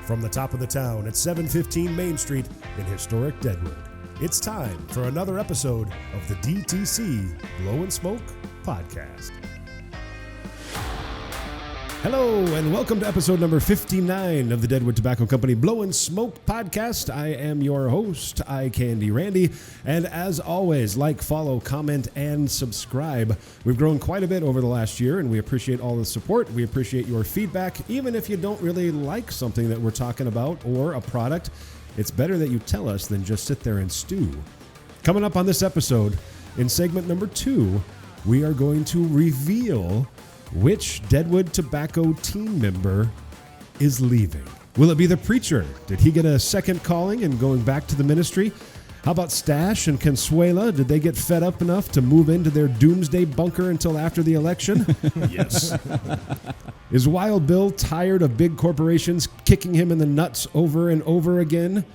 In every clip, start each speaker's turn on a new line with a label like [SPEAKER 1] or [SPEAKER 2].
[SPEAKER 1] From the top of the town at 715 Main Street in historic Deadwood, it's time for another episode of the DTC Blow and Smoke Podcast. Hello, and welcome to episode number 59 of the Deadwood Tobacco Company Blow and Smoke Podcast. I am your host, Eye Candy Randy, and as always, like, follow, comment, and subscribe. We've grown quite a bit over the last year, and we appreciate all the support. We appreciate your feedback. Even if you don't really like something that we're talking about or a product, it's better that you tell us than just sit there and stew. Coming up on this episode, in segment number 2, we are going to reveal which Deadwood Tobacco team member is leaving. Will it be the preacher? Did he get a second calling and going back to the ministry? How about Stash and Consuela? Did they get fed up enough to move into their doomsday bunker until after the election? Yes. Is Wild Bill tired of big corporations kicking him in the nuts over and over again?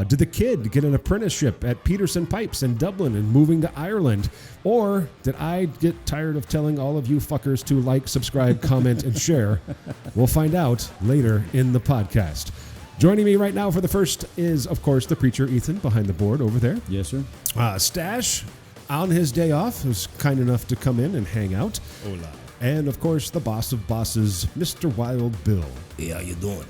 [SPEAKER 1] Did the kid get an apprenticeship at Peterson Pipes in Dublin and moving to Ireland? Or did I get tired of telling all of you fuckers to like, subscribe, comment, and share? We'll find out later in the podcast. Joining me right now for the first is, of course, the preacher, Ethan, behind the board over there.
[SPEAKER 2] Yes, sir.
[SPEAKER 1] Stash, on his day off, was kind enough to come in and hang out.
[SPEAKER 3] Hola.
[SPEAKER 1] And, of course, the boss of bosses, Mr. Wild Bill.
[SPEAKER 3] Hey, how you doing?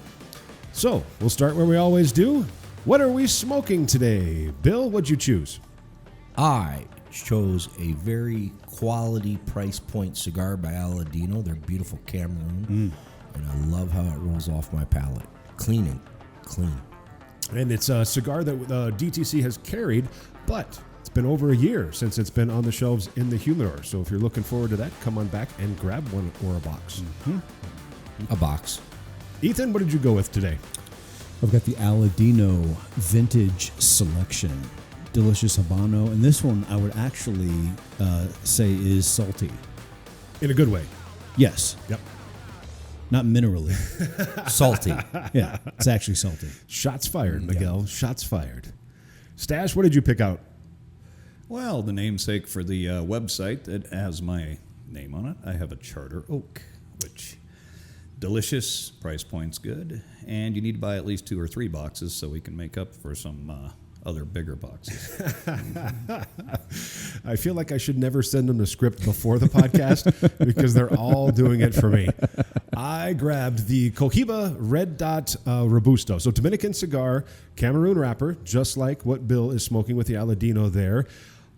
[SPEAKER 1] So, we'll start where we always do. What are we smoking today? Bill, what'd you choose?
[SPEAKER 3] I chose a very quality price point cigar by Aladino. They're beautiful Cameroon, and I love how it rolls off my palate. Clean.
[SPEAKER 1] And it's a cigar that DTC has carried, but it's been over a year since it's been on the shelves in the humidor. So if you're looking forward to that, come on back and grab one or a box.
[SPEAKER 3] A box.
[SPEAKER 1] Ethan, what did you go with today?
[SPEAKER 2] I've got the Aladino Vintage Selection. Delicious Habano. And this one I would actually say is salty.
[SPEAKER 1] In a good way.
[SPEAKER 2] Yes.
[SPEAKER 1] Yep.
[SPEAKER 2] Not minerally.
[SPEAKER 3] Salty.
[SPEAKER 2] Yeah, it's actually salty.
[SPEAKER 1] Shots fired, Miguel. Yeah. Shots fired. Stash, what did you pick out?
[SPEAKER 4] Well, the namesake for the website that has my name on it, I have a Charter Oak, which delicious, price point's good, and you need to buy at least 2 or 3 boxes so we can make up for some other bigger boxes.
[SPEAKER 1] I feel like I should never send them the script before the podcast because they're all doing it for me. I grabbed the Cohiba Red Dot Robusto. So Dominican cigar, Cameroon wrapper, just like what Bill is smoking with the Aladino there.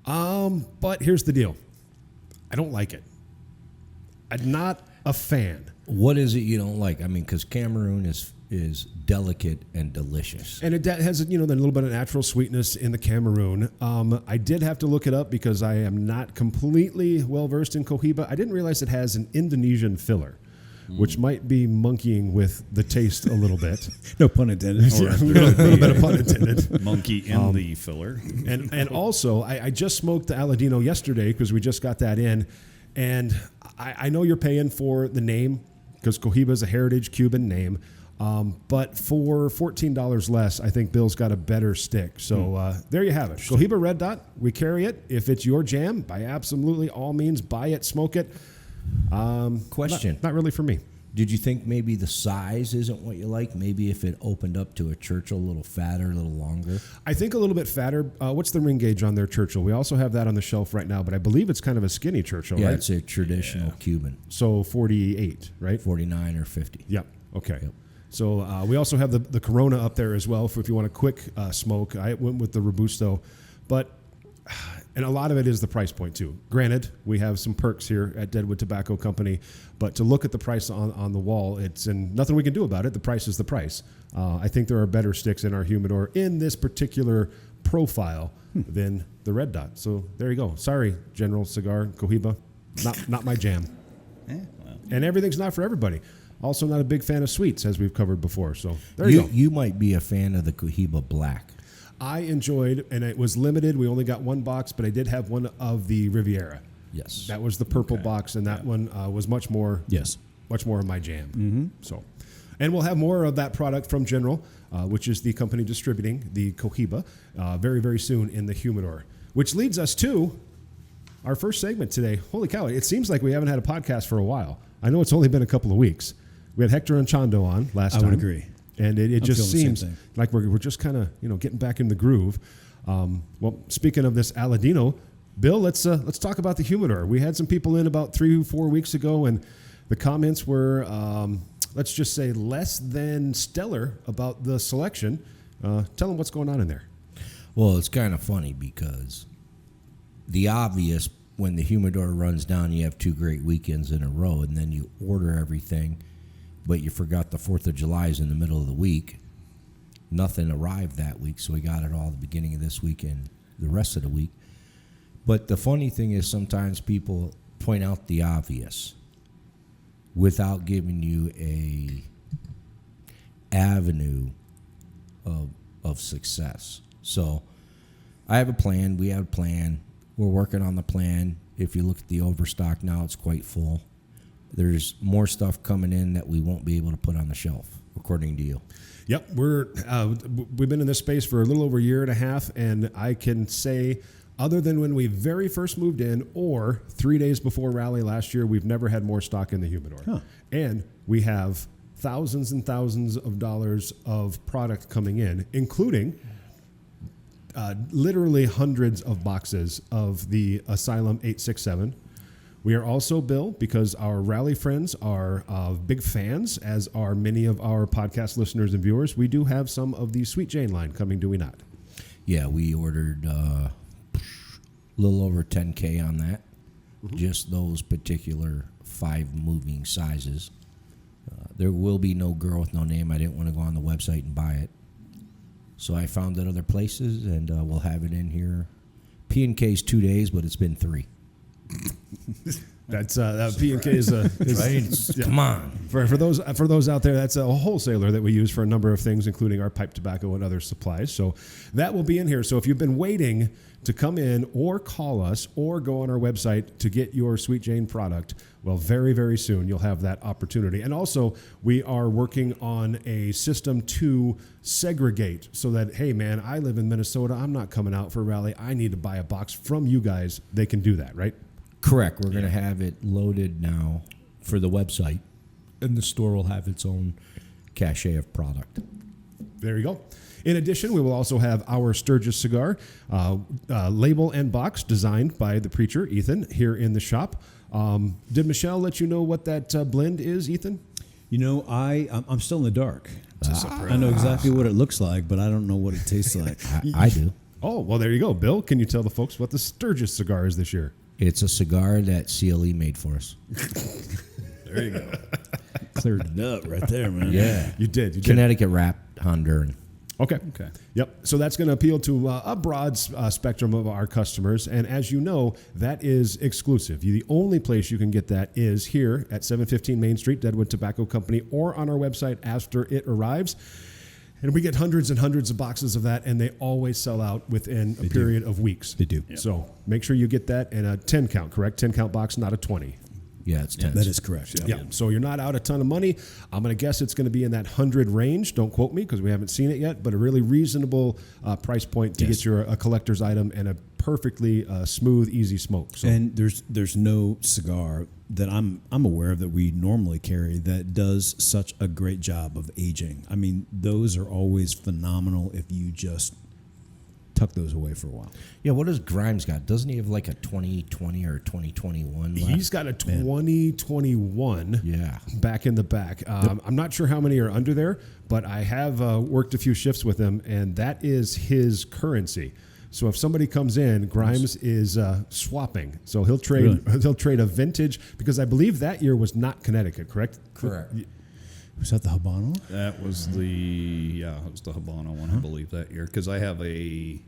[SPEAKER 1] But here's the deal. I don't like it. I'm not a fan.
[SPEAKER 3] What is it you don't like? I mean, because Cameroon is delicate and delicious.
[SPEAKER 1] And it has, the little bit of natural sweetness in the Cameroon. I did have to look it up because I am not completely well-versed in Cohiba. I didn't realize it has an Indonesian filler, which might be monkeying with the taste a little bit.
[SPEAKER 2] No pun intended.
[SPEAKER 1] Yeah, a little bit of pun intended.
[SPEAKER 4] Monkey in the filler.
[SPEAKER 1] And also, I just smoked the Aladino yesterday because we just got that in. And I know you're paying for the name because Cohiba is a heritage Cuban name. But for $14 less, I think Bill's got a better stick. So there you have it. Cohiba Red Dot, we carry it. If it's your jam, by absolutely all means, buy it, smoke it.
[SPEAKER 3] Question.
[SPEAKER 1] Not really for me.
[SPEAKER 3] Did you think maybe the size isn't what you like? Maybe if it opened up to a Churchill, a little fatter, a little longer?
[SPEAKER 1] I think a little bit fatter. What's the ring gauge on their Churchill? We also have that on the shelf right now, but I believe it's kind of a skinny Churchill,
[SPEAKER 3] Yeah,
[SPEAKER 1] right?
[SPEAKER 3] it's a traditional Cuban.
[SPEAKER 1] So 48, right?
[SPEAKER 3] 49 or 50.
[SPEAKER 1] Yep. Okay.
[SPEAKER 3] Yep.
[SPEAKER 1] So we also have the Corona up there as well for if you want a quick smoke. I went with the Robusto, and a lot of it is the price point too. Granted, we have some perks here at Deadwood Tobacco Company, but to look at the price on the wall, and nothing we can do about it. The price is the price. I think there are better sticks in our humidor in this particular profile than the Red Dot. So there you go. Sorry, General Cigar Cohiba, not my jam. And everything's not for everybody. Also not a big fan of sweets, as we've covered before. So there you go.
[SPEAKER 3] You might be a fan of the Cohiba Black.
[SPEAKER 1] I enjoyed, and it was limited. We only got one box, but I did have one of the Riviera.
[SPEAKER 3] Yes.
[SPEAKER 1] That was the purple box, and that one was much more of my jam.
[SPEAKER 2] Mm-hmm.
[SPEAKER 1] So, and we'll have more of that product from General, which is the company distributing the Cohiba, very, very soon in the humidor. Which leads us to our first segment today. Holy cow, it seems like we haven't had a podcast for a while. I know it's only been a couple of weeks. We had Hector Anchondo on last time.
[SPEAKER 2] I would agree.
[SPEAKER 1] And it just
[SPEAKER 2] feeling the same
[SPEAKER 1] seems
[SPEAKER 2] thing.
[SPEAKER 1] like we're just kind of getting back in the groove. Well, speaking of this Aladino, Bill, let's talk about the humidor. We had some people in about 3-4 weeks ago, and the comments were, let's just say, less than stellar about the selection. Tell them what's going on in there.
[SPEAKER 3] Well, it's kind of funny because the obvious, when the humidor runs down, you have 2 great weekends in a row, and then you order everything, but you forgot the 4th of July is in the middle of the week. Nothing arrived that week, so we got it all at the beginning of this week and the rest of the week. But the funny thing is sometimes people point out the obvious without giving you a avenue of success. So I have a plan. We have a plan. We're working on the plan. If you look at the overstock now, it's quite full. There's more stuff coming in that we won't be able to put on the shelf, according to you.
[SPEAKER 1] Yep, we've been in this space for a little over a year and a half, and I can say, other than when we very first moved in or 3 days before Rally last year, we've never had more stock in the humidor.
[SPEAKER 2] Huh.
[SPEAKER 1] And we have thousands and thousands of dollars of product coming in, including literally hundreds of boxes of the Asylum 867. We are also, Bill, because our Rally friends are big fans, as are many of our podcast listeners and viewers, we do have some of the Sweet Jane line coming, do we not?
[SPEAKER 3] Yeah, we ordered a little over $10K on that. Mm-hmm. Just those particular 5 moving sizes. There will be no girl with no name. I didn't want to go on the website and buy it. So I found it other places, and we'll have it in here. P&K's 2 days, but it's been 3.
[SPEAKER 1] That's P&K is
[SPEAKER 3] right?
[SPEAKER 1] Yeah.
[SPEAKER 3] Come on.
[SPEAKER 1] For those out there, that's a wholesaler that we use for a number of things, including our pipe tobacco and other supplies. So that will be in here. So if you've been waiting to come in or call us or go on our website to get your Sweet Jane product, well, very, very soon you'll have that opportunity. And also, we are working on a system to segregate so that, hey, man, I live in Minnesota. I'm not coming out for a rally. I need to buy a box from you guys. They can do that, right?
[SPEAKER 3] Correct. We're going to have it loaded now for the website, and the store will have its own cache of product.
[SPEAKER 1] There you go. In addition, we will also have our Sturgis cigar label and box designed by the preacher, Ethan, here in the shop. Did Michelle let you know what that blend is, Ethan?
[SPEAKER 2] You know, I'm still in the dark. I know exactly what it looks like, but I don't know what it tastes like.
[SPEAKER 3] I do.
[SPEAKER 1] Oh, well, there you go. Bill, can you tell the folks what the Sturgis cigar is this year?
[SPEAKER 3] It's a cigar that CLE made for us.
[SPEAKER 1] There you go.
[SPEAKER 2] Cleared it up right there, man.
[SPEAKER 3] Yeah.
[SPEAKER 1] You did.
[SPEAKER 3] Connecticut wrapped Honduran.
[SPEAKER 1] Okay. Yep. So that's going to appeal to a broad spectrum of our customers. And as you know, that is exclusive. The only place you can get that is here at 715 Main Street, Deadwood Tobacco Company, or on our website after it arrives. And we get hundreds and hundreds of boxes of that, and they always sell out within a period of weeks.
[SPEAKER 2] They do.
[SPEAKER 1] Yep. So make sure you get that in a 10 count, correct? 10 count box, not a 20.
[SPEAKER 3] Yeah, it's 10.
[SPEAKER 2] That is correct.
[SPEAKER 1] Yeah. So you're not out a ton of money. I'm going to guess it's going to be in that 100 range. Don't quote me because we haven't seen it yet, but a really reasonable price point to get your a collector's item and a perfectly smooth, easy smoke. So.
[SPEAKER 2] And there's no cigar that I'm aware of that we normally carry that does such a great job of aging. I mean, those are always phenomenal if you just tuck those away for a while.
[SPEAKER 3] Yeah, what does Grimes got? Doesn't he have like a 2020 or 2021 left?
[SPEAKER 1] He's got a 2021 back in the back. I'm not sure how many are under there, but I have worked a few shifts with him, and that is his currency. So if somebody comes in, Grimes is swapping. So he'll trade a vintage, because I believe that year was not Connecticut, correct?
[SPEAKER 3] Correct.
[SPEAKER 2] Was that the Habano?
[SPEAKER 4] That was the Habano one, I believe, that year. Because I have a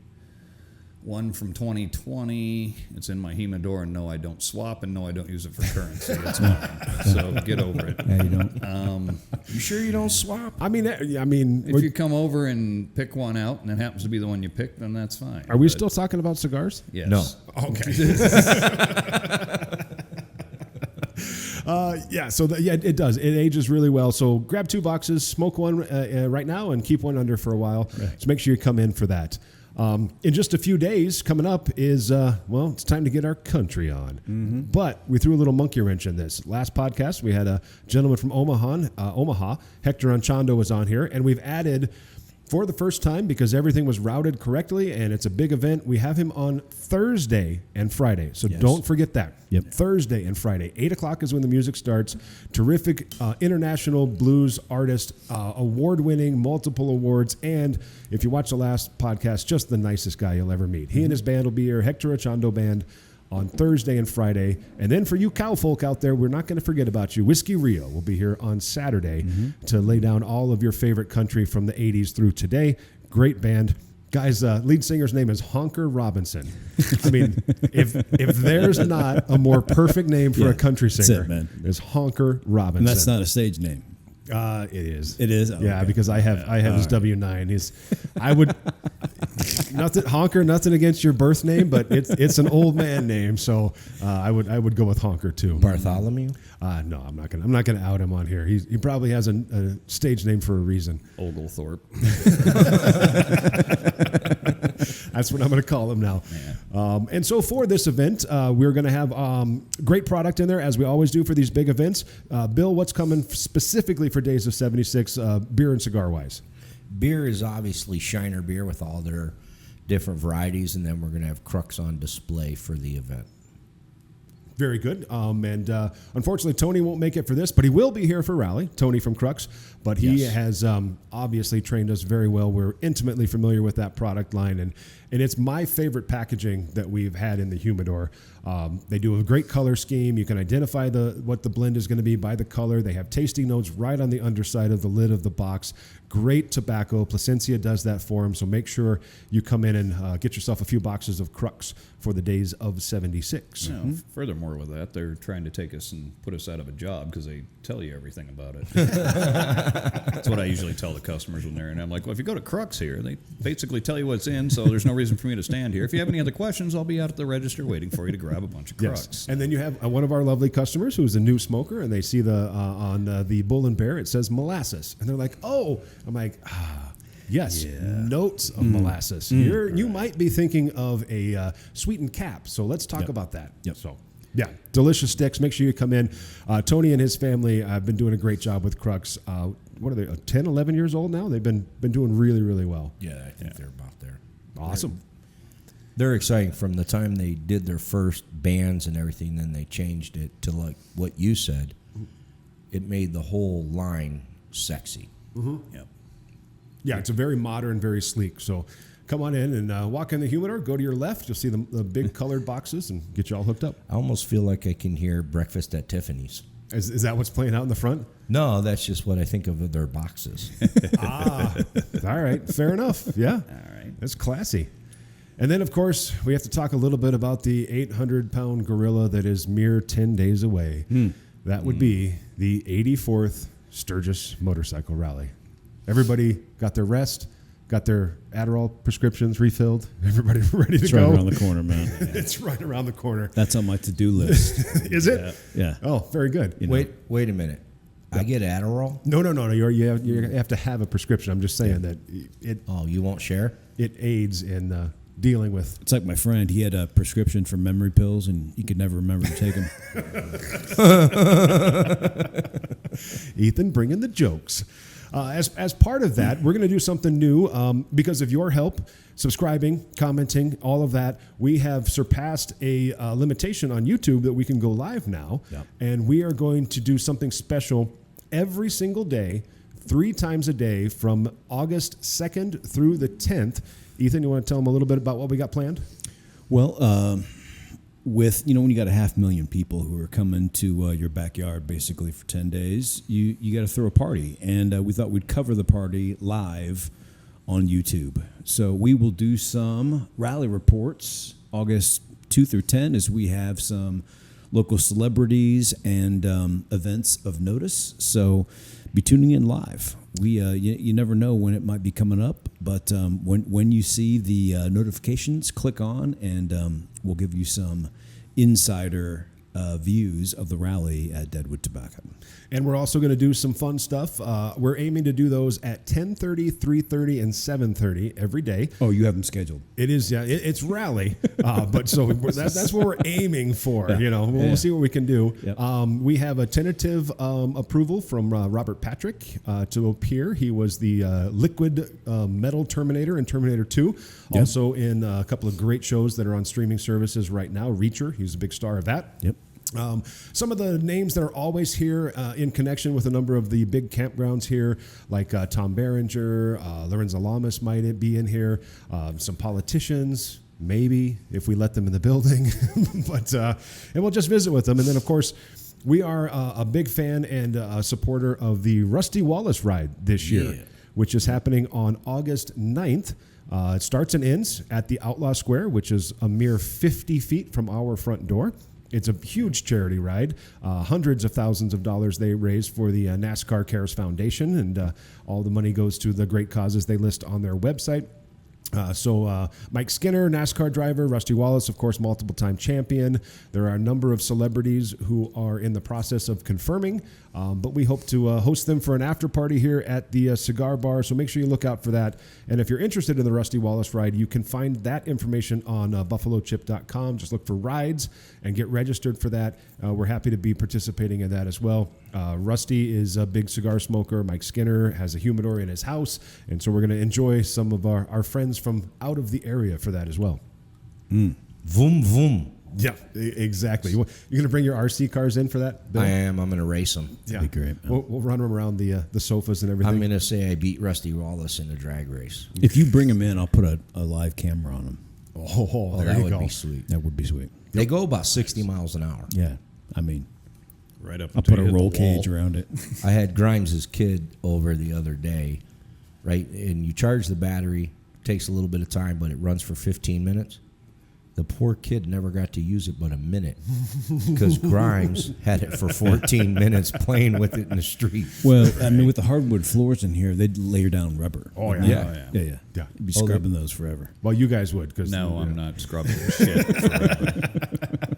[SPEAKER 4] one from 2020. It's in my humidor, and no, I don't swap, and no, I don't use it for currency. It's mine. So get over it.
[SPEAKER 2] Yeah, you don't.
[SPEAKER 3] You sure you don't swap?
[SPEAKER 1] I mean,
[SPEAKER 4] If you come over and pick one out, and it happens to be the one you picked, then that's fine.
[SPEAKER 1] Are we still talking about cigars?
[SPEAKER 4] Yes.
[SPEAKER 3] No.
[SPEAKER 1] Okay. It does. It ages really well. So grab 2 boxes, smoke one right now, and keep one under for a while. Right. So make sure you come in for that. In just a few days, coming up is, it's time to get our country on. Mm-hmm. But we threw a little monkey wrench in this. Last podcast, we had a gentleman from Omaha, Hector Anchondo was on here, and we've added, for the first time, because everything was routed correctly and it's a big event, we have him on Thursday and Friday. So don't forget that.
[SPEAKER 2] Yep.
[SPEAKER 1] Thursday and Friday. 8 o'clock is when the music starts. Terrific international blues artist, award-winning, multiple awards, and if you watch the last podcast, just the nicest guy you'll ever meet. He and his band will be here, Hector Anchondo Band, on Thursday and Friday. And then for you cowfolk out there, we're not going to forget about you. Whiskey Rio will be here on Saturday to lay down all of your favorite country from the 80s through today. Great band. Guy's lead singer's name is Honker Robinson. I mean, if there's not a more perfect name for a country singer,
[SPEAKER 2] that's it, man.
[SPEAKER 1] it's Honker Robinson.
[SPEAKER 2] And that's not a stage name.
[SPEAKER 1] It is.
[SPEAKER 2] It is? Oh,
[SPEAKER 1] yeah,
[SPEAKER 2] okay.
[SPEAKER 1] because I have his W9. I would Honker, nothing against your birth name, but it's an old man name, so I would go with Honker too.
[SPEAKER 3] Bartholomew?
[SPEAKER 1] No, I'm not gonna out him on here. He probably has a stage name for a reason.
[SPEAKER 4] Oglethorpe.
[SPEAKER 1] That's what I'm going to call him now. And so for this event, we're going to have great product in there, as we always do for these big events. Bill, what's coming specifically for Days of 76, beer and cigar-wise?
[SPEAKER 3] Beer is obviously Shiner beer with all their different varieties, and then we're going to have Crux on display for the event.
[SPEAKER 1] Very good. And unfortunately, Tony won't make it for this, but he will be here for Rally, Tony from Crux. But he has obviously trained us very well. We're intimately familiar with that product line. And it's my favorite packaging that we've had in the humidor. They do a great color scheme. You can identify what the blend is going to be by the color. They have tasting notes right on the underside of the lid of the box. Great tobacco. Placencia does that for them. So make sure you come in and get yourself a few boxes of Crux for the Days of 76.
[SPEAKER 4] Furthermore with that, they're trying to take us and put us out of a job because they tell you everything about it. That's what I usually tell the customers when they're in. I'm like, well, if you go to Crux here, they basically tell you what's in, so there's no reason for me to stand here. If you have any other questions, I'll be out at the register waiting for you to grab a bunch of Crux.
[SPEAKER 1] Yes. And then you have one of our lovely customers who's a new smoker, and they see on the Bull and Bear, it says molasses. And they're like, oh. I'm like, yes, notes of molasses. You might be thinking of a sweetened cap, so let's talk about that. So, yeah, delicious sticks. Make sure you come in. Tony and his family have been doing a great job with Crux. What are they, 10, 11 years old now? They've been doing really, really well.
[SPEAKER 3] Yeah, I think they're about there.
[SPEAKER 1] Awesome.
[SPEAKER 3] They're exciting. From the time they did their first bands and everything, then they changed it to like what you said. It made the whole line sexy.
[SPEAKER 4] Yep.
[SPEAKER 1] Yeah, it's a very modern, very sleek. So come on in and walk in the humidor. Go to your left. You'll see the big colored boxes and get you all hooked up.
[SPEAKER 3] I almost feel like I can hear Breakfast at Tiffany's.
[SPEAKER 1] Is that what's playing out in the front?
[SPEAKER 3] No, that's just what I think of their boxes.
[SPEAKER 1] All right. Fair enough. Yeah.
[SPEAKER 4] All right.
[SPEAKER 1] That's classy. And then, of course, we have to talk a little bit about the 800-pound gorilla that is mere 10 days away. That would be the 84th Sturgis Motorcycle Rally. Everybody got their rest, got their Adderall prescriptions refilled. Everybody ready to go.
[SPEAKER 2] It's right around the corner, man.
[SPEAKER 1] It's right around the corner.
[SPEAKER 2] That's on my to-do list.
[SPEAKER 1] Is it?
[SPEAKER 2] Yeah.
[SPEAKER 1] Oh, very good.
[SPEAKER 2] You know.
[SPEAKER 3] Wait a minute. I get Adderall?
[SPEAKER 1] No. You have to have a prescription. I'm just saying that it.
[SPEAKER 3] Oh, you won't share?
[SPEAKER 1] It aids in dealing with.
[SPEAKER 2] It's like my friend. He had a prescription for memory pills, and he could never remember to take them.
[SPEAKER 1] Ethan bringing the jokes. As part of that, we're going to do something new because of your help, subscribing, commenting, all of that. We have surpassed a limitation on YouTube that we can go live now, and we are going to do something special every single day, 3 times a day from August 2nd through the 10th. Ethan, you want to tell them a little bit about what we got planned?
[SPEAKER 2] Well, with, when you got 500,000 people who are coming to your backyard basically for 10 days, you got to throw a party. And we thought we'd cover the party live on YouTube. So we will do some rally reports August 2 through 10 as we have some local celebrities and events of notice. So be tuning in live. You never know when it might be coming up, but when you see the notifications, click on, and we'll give you some insider views of the rally at Deadwood Tobacco.
[SPEAKER 1] And we're also going to do some fun stuff. We're aiming to do those at 10:30, 3:30, and 7:30 every day.
[SPEAKER 2] Oh, you have them scheduled.
[SPEAKER 1] It is, yeah. It's rally, but so that's what we're aiming for.
[SPEAKER 2] Yeah.
[SPEAKER 1] You know, we'll see what we can do.
[SPEAKER 2] Yep.
[SPEAKER 1] We have a tentative approval from Robert Patrick to appear. He was the liquid metal Terminator in Terminator 2.
[SPEAKER 2] Yep.
[SPEAKER 1] Also in a couple of great shows that are on streaming services right now. Reacher, he's a big star of that.
[SPEAKER 2] Yep.
[SPEAKER 1] Some of the names that are always here in connection with a number of the big campgrounds here, like Tom Berenger, Lorenzo Lamas might be in here, some politicians, maybe, if we let them in the building. But and we'll just visit with them. And then, of course, we are a big fan and a supporter of the Rusty Wallace ride this year, which is happening on August 9th. It starts and ends at the Outlaw Square, which is a mere 50 feet from our front door. It's a huge charity ride. Hundreds of thousands of dollars they raise for the NASCAR Cares Foundation, and all the money goes to the great causes they list on their website. So Mike Skinner, NASCAR driver, Rusty Wallace, of course, multiple-time champion. There are a number of celebrities who are in the process of confirming, but we hope to host them for an after party here at the Cigar Bar, so make sure you look out for that. And if you're interested in the Rusty Wallace ride, you can find that information on buffalochip.com. Just look for rides and get registered for that. We're happy to be participating in that as well. Rusty is a big cigar smoker. Mike Skinner has a humidor in his house, and so we're going to enjoy some of our friends from out of the area for that as well.
[SPEAKER 3] Vroom, vroom.
[SPEAKER 1] Yeah, exactly. You're going to bring your RC cars in for that, Bill?
[SPEAKER 3] I am. I'm going to race them.
[SPEAKER 1] Yeah,
[SPEAKER 2] That'd be great.
[SPEAKER 1] We'll run them around the sofas and everything.
[SPEAKER 3] I'm going to say I beat Rusty Wallace in a drag race.
[SPEAKER 2] If you bring them in, I'll put a live camera on them.
[SPEAKER 1] Oh, there
[SPEAKER 3] that
[SPEAKER 1] you
[SPEAKER 3] would
[SPEAKER 1] go.
[SPEAKER 3] be sweet.
[SPEAKER 2] That would be sweet.
[SPEAKER 3] They go about 60 miles an hour.
[SPEAKER 2] Yeah, I mean,
[SPEAKER 4] Right up.
[SPEAKER 2] I'll
[SPEAKER 4] until
[SPEAKER 2] put a
[SPEAKER 4] you hit the
[SPEAKER 2] roll
[SPEAKER 4] wall.
[SPEAKER 2] cage around it.
[SPEAKER 3] I had Grimes' kid over the other day, right? And you charge the battery, takes a little bit of time, but it runs for 15 minutes. The poor kid never got to use it but a minute because Grimes had it for 14 minutes playing with it in the street.
[SPEAKER 2] Well, I mean, with the hardwood floors in here, they'd layer down rubber.
[SPEAKER 1] Oh, yeah.
[SPEAKER 2] Yeah.
[SPEAKER 1] Yeah.
[SPEAKER 2] You'd be scrubbing those forever.
[SPEAKER 1] Well, you guys would. Cause
[SPEAKER 4] No, I'm not scrubbing shit forever.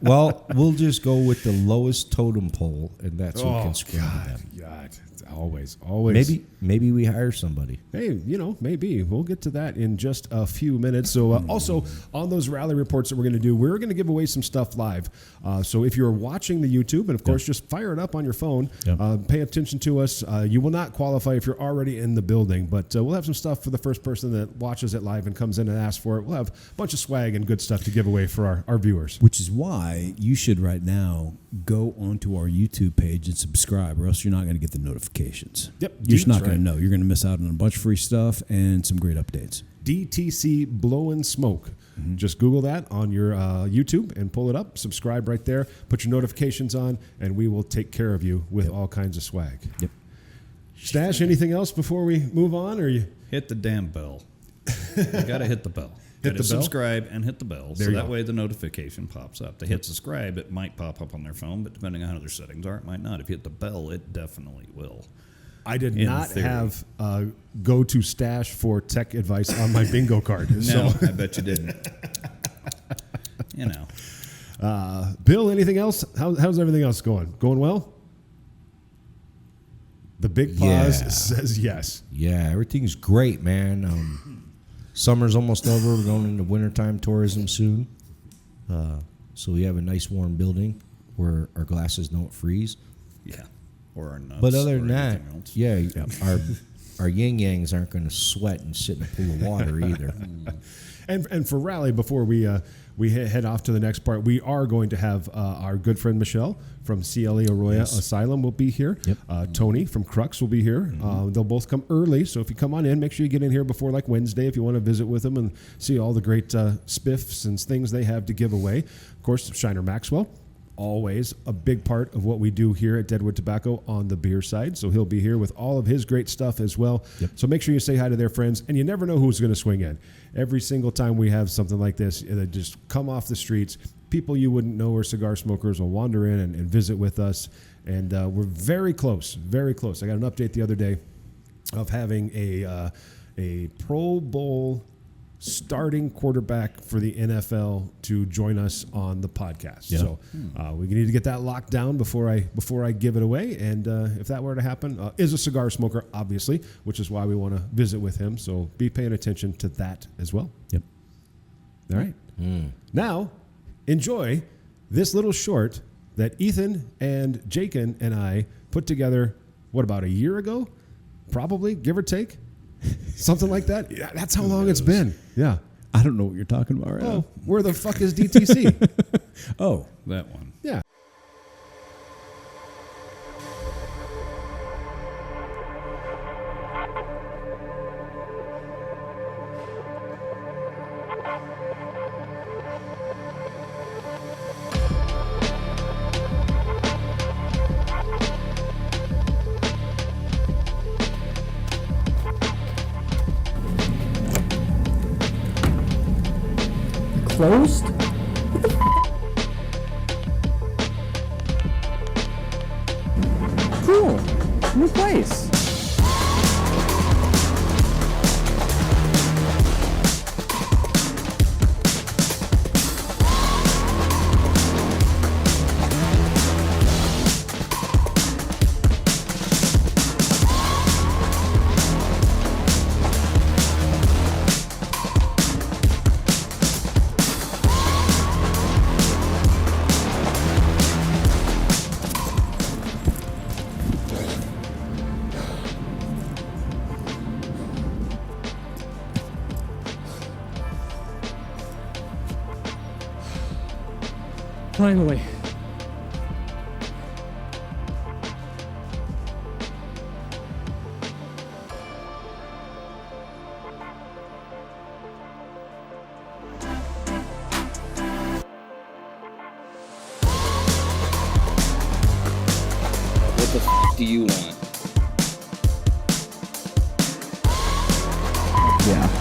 [SPEAKER 3] Well, we'll just go with the lowest totem pole, and that's who
[SPEAKER 1] Oh,
[SPEAKER 3] can scrub
[SPEAKER 1] God.
[SPEAKER 3] them.
[SPEAKER 1] God. Always.
[SPEAKER 3] Maybe we hire somebody.
[SPEAKER 1] Hey, maybe. We'll get to that in just a few minutes. So also, on those rally reports that we're going to do, we're going to give away some stuff live. So if you're watching the YouTube, and of course, just fire it up on your phone, pay attention to us. You will not qualify if you're already in the building, but we'll have some stuff for the first person that watches it live and comes in and asks for it. We'll have a bunch of swag and good stuff to give away for our viewers.
[SPEAKER 2] Which is why you should right now go onto our YouTube page and subscribe, or else you're not going to get the notifications.
[SPEAKER 1] Yep,
[SPEAKER 2] You're just not
[SPEAKER 1] that's
[SPEAKER 2] going
[SPEAKER 1] right.
[SPEAKER 2] to know. You're going to miss out on a bunch of free stuff and some great updates.
[SPEAKER 1] DTC Blow and Smoke. Just Google that on your YouTube and pull it up. Subscribe right there. Put your notifications on, and we will take care of you with all kinds of swag.
[SPEAKER 2] Yep.
[SPEAKER 1] Stash, anything else before we move on? Or you?
[SPEAKER 4] Hit the damn bell. You got to hit the bell.
[SPEAKER 1] Hit the bell?
[SPEAKER 4] Subscribe and hit the bell.
[SPEAKER 1] There
[SPEAKER 4] So
[SPEAKER 1] you
[SPEAKER 4] that
[SPEAKER 1] go.
[SPEAKER 4] way the notification pops up. To hit subscribe, it might pop up on their phone, but depending on how their settings are, it might not. If you hit the bell, it definitely will.
[SPEAKER 1] I did
[SPEAKER 4] In
[SPEAKER 1] not
[SPEAKER 4] theory.
[SPEAKER 1] have go-to stash for tech advice on my bingo card.
[SPEAKER 4] No,
[SPEAKER 1] So,
[SPEAKER 4] I bet you didn't.
[SPEAKER 1] Bill, anything else? How's everything else going? Going well? The big pause
[SPEAKER 3] Yeah.
[SPEAKER 1] says yes.
[SPEAKER 3] Yeah, everything's great, man. Summer's almost over. We're going into wintertime tourism soon. So we have a nice warm building where our glasses don't freeze.
[SPEAKER 4] Yeah. Or our nuts.
[SPEAKER 3] But other
[SPEAKER 4] or
[SPEAKER 3] than that,
[SPEAKER 4] anything else.
[SPEAKER 3] our yin-yangs aren't going to sweat and sit in a pool of water either.
[SPEAKER 1] And for Rally, before we head off to the next part, we are going to have our good friend Michelle from CLE Arroyo Asylum will be here.
[SPEAKER 2] Yep.
[SPEAKER 1] Tony from Crux will be here. They'll both come early, so if you come on in, make sure you get in here before like Wednesday if you want to visit with them and see all the great spiffs and things they have to give away. Of course, Shiner Maxwell, always a big part of what we do here at Deadwood Tobacco on the beer side. So he'll be here with all of his great stuff as well.
[SPEAKER 2] Yep.
[SPEAKER 1] So make sure you say hi to their friends, and you never know who's going to swing in. Every single time we have something like this, they just come off the streets. People you wouldn't know are cigar smokers will wander in and visit with us. And we're very close, very close. I got an update the other day of having a Pro Bowl starting quarterback for the NFL to join us on the podcast.
[SPEAKER 2] Yeah.
[SPEAKER 1] So we need to get that locked down before I give it away. And if that were to happen, is a cigar smoker, obviously, which is why we want to visit with him. So be paying attention to that as well.
[SPEAKER 2] Yep.
[SPEAKER 1] All right. Now, enjoy this little short that Ethan and Jakin and I put together, about a year ago? Probably, give or take. Something like that. Yeah, that's how long it's been. Yeah.
[SPEAKER 2] I don't know what you're talking about right now.
[SPEAKER 1] Where the fuck is DTC?
[SPEAKER 2] Oh,
[SPEAKER 4] That one.
[SPEAKER 1] Yeah.
[SPEAKER 5] Closed? Cool. New place. Finally.
[SPEAKER 6] What the do you want?
[SPEAKER 5] Yeah.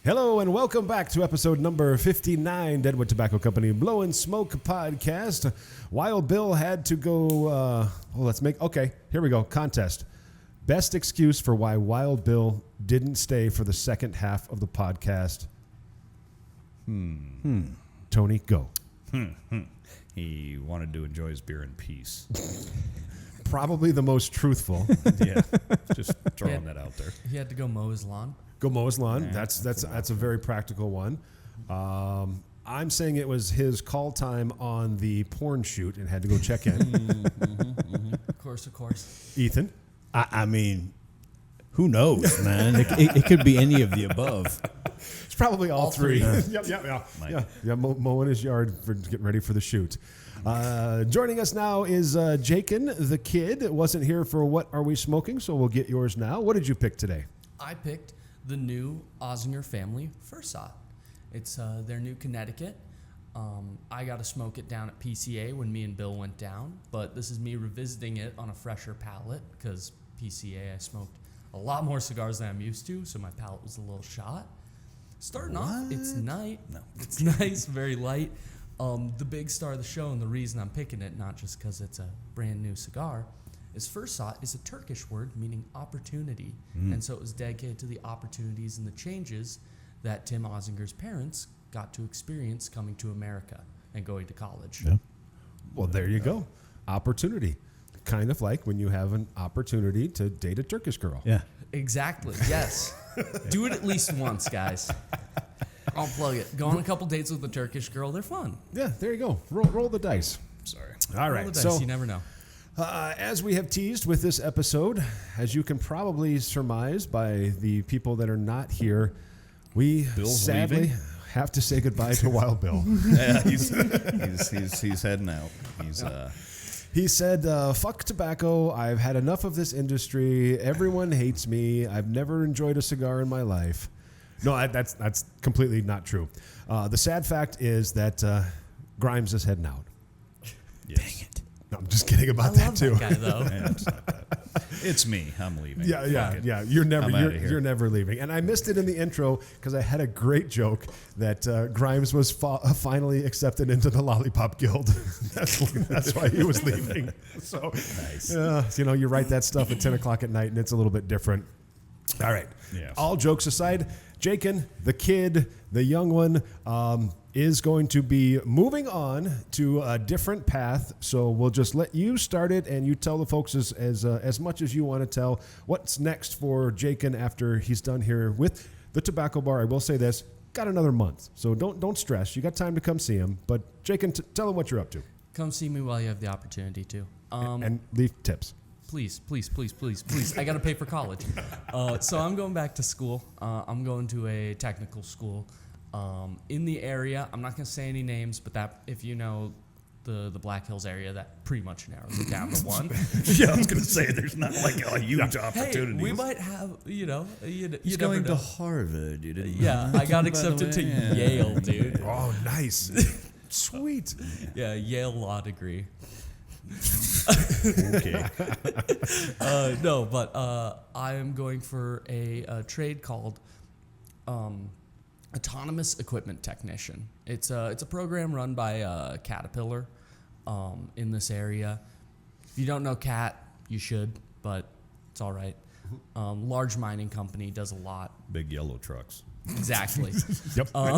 [SPEAKER 1] Hello and welcome back to episode number 59, Deadwood Tobacco Company Blow and Smoke podcast. Wild Bill had to go, okay, here we go, contest. Best excuse for why Wild Bill didn't stay for the second half of the podcast. Tony, go.
[SPEAKER 4] He wanted to enjoy his beer in peace.
[SPEAKER 1] Probably the most truthful.
[SPEAKER 4] Yeah, just throwing that out there.
[SPEAKER 7] He had to go mow his lawn.
[SPEAKER 1] Go mow his lawn.
[SPEAKER 4] Yeah,
[SPEAKER 1] That's a very practical one. I'm saying it was his call time on the porn shoot and had to go check in.
[SPEAKER 7] Of course.
[SPEAKER 1] Ethan?
[SPEAKER 2] I mean, who knows, man? It could be any of the above.
[SPEAKER 1] It's probably all three.
[SPEAKER 4] Mike.
[SPEAKER 1] Yeah, mowing his yard for getting ready for the shoot. Joining us now is Jakin, the kid. Wasn't here for What Are We Smoking, so we'll get yours now. What did you pick today?
[SPEAKER 7] I picked the new Ozinger family Fursat. It's their new Connecticut. I got to smoke it down at PCA when me and Bill went down, but this is me revisiting it on a fresher palate because PCA I smoked a lot more cigars than I'm used to, so my palate was a little shot. Starting off, it's It's nice, very light. The big star of the show and the reason I'm picking it, not just because it's a brand new cigar, is Fursat is a Turkish word meaning opportunity. And so it was dedicated to the opportunities and the changes that Tim Ozinger's parents got to experience coming to America and going to college.
[SPEAKER 2] Yeah.
[SPEAKER 1] Well, there you go. Opportunity. Kind of like when you have an opportunity to date a Turkish girl.
[SPEAKER 2] Yeah.
[SPEAKER 7] Exactly, yes. Do it at least once, guys. I'll plug it. Go on a couple dates with a Turkish girl. They're fun.
[SPEAKER 1] Yeah, there you go. Roll the dice.
[SPEAKER 4] Sorry.
[SPEAKER 1] All
[SPEAKER 7] Roll
[SPEAKER 1] right.
[SPEAKER 7] the dice,
[SPEAKER 1] So
[SPEAKER 7] you never know.
[SPEAKER 1] As we have teased with this episode, as you can probably surmise by the people that are not here, we
[SPEAKER 4] Bill's
[SPEAKER 1] sadly
[SPEAKER 4] leaving?
[SPEAKER 1] have to say goodbye to Wild Bill.
[SPEAKER 4] Yeah, he's heading out.
[SPEAKER 1] He said, fuck tobacco. I've had enough of this industry. Everyone hates me. I've never enjoyed a cigar in my life. No, that's completely not true. The sad fact is that Grimes is heading out.
[SPEAKER 4] Yes.
[SPEAKER 1] No, I'm just kidding
[SPEAKER 7] I
[SPEAKER 1] about
[SPEAKER 7] love
[SPEAKER 1] that too.
[SPEAKER 7] that guy though.
[SPEAKER 4] Yeah, it's not that. It's me. I'm leaving.
[SPEAKER 1] Yeah,
[SPEAKER 4] Fuck it.
[SPEAKER 1] You're
[SPEAKER 4] I'm outta here.
[SPEAKER 1] you're never leaving. And I missed it in the intro because I had a great joke that Grimes was finally accepted into the Lollipop Guild. that's why he was leaving. So,
[SPEAKER 4] Nice.
[SPEAKER 1] you write that stuff at 10 o'clock at night, and it's a little bit different. All right.
[SPEAKER 4] Yeah.
[SPEAKER 1] All jokes aside, Jakin, the kid, the young one, is going to be moving on to a different path. So we'll just let you start it, and you tell the folks as much as you want to tell what's next for Jakin after he's done here with the Tobacco Bar. I will say this: got another month, so don't stress. You got time to come see him. But Jakin, tell him what you're up to,
[SPEAKER 7] Come see me while you have the opportunity to.
[SPEAKER 1] and leave tips.
[SPEAKER 7] Please. I got to pay for college. So I'm going back to school. I'm going to a technical school in the area. I'm not going to say any names, but that if you know the Black Hills area, that pretty much narrows it down to one.
[SPEAKER 4] Yeah, I was going to say there's not like a huge opportunity.
[SPEAKER 7] Hey, we might have, you
[SPEAKER 4] He's
[SPEAKER 7] never
[SPEAKER 4] going
[SPEAKER 7] know.
[SPEAKER 4] to Harvard. You didn't
[SPEAKER 7] Yeah, I got accepted to Yale, dude.
[SPEAKER 1] Oh, nice, sweet.
[SPEAKER 7] Yeah, Yale law degree.
[SPEAKER 4] Okay.
[SPEAKER 7] No, but I am going for a trade called autonomous equipment technician. It's a program run by Caterpillar in this area. If you don't know Cat, you should, but it's all right. Large mining company, does a lot.
[SPEAKER 4] Big yellow trucks.
[SPEAKER 7] Exactly.
[SPEAKER 1] Yep. I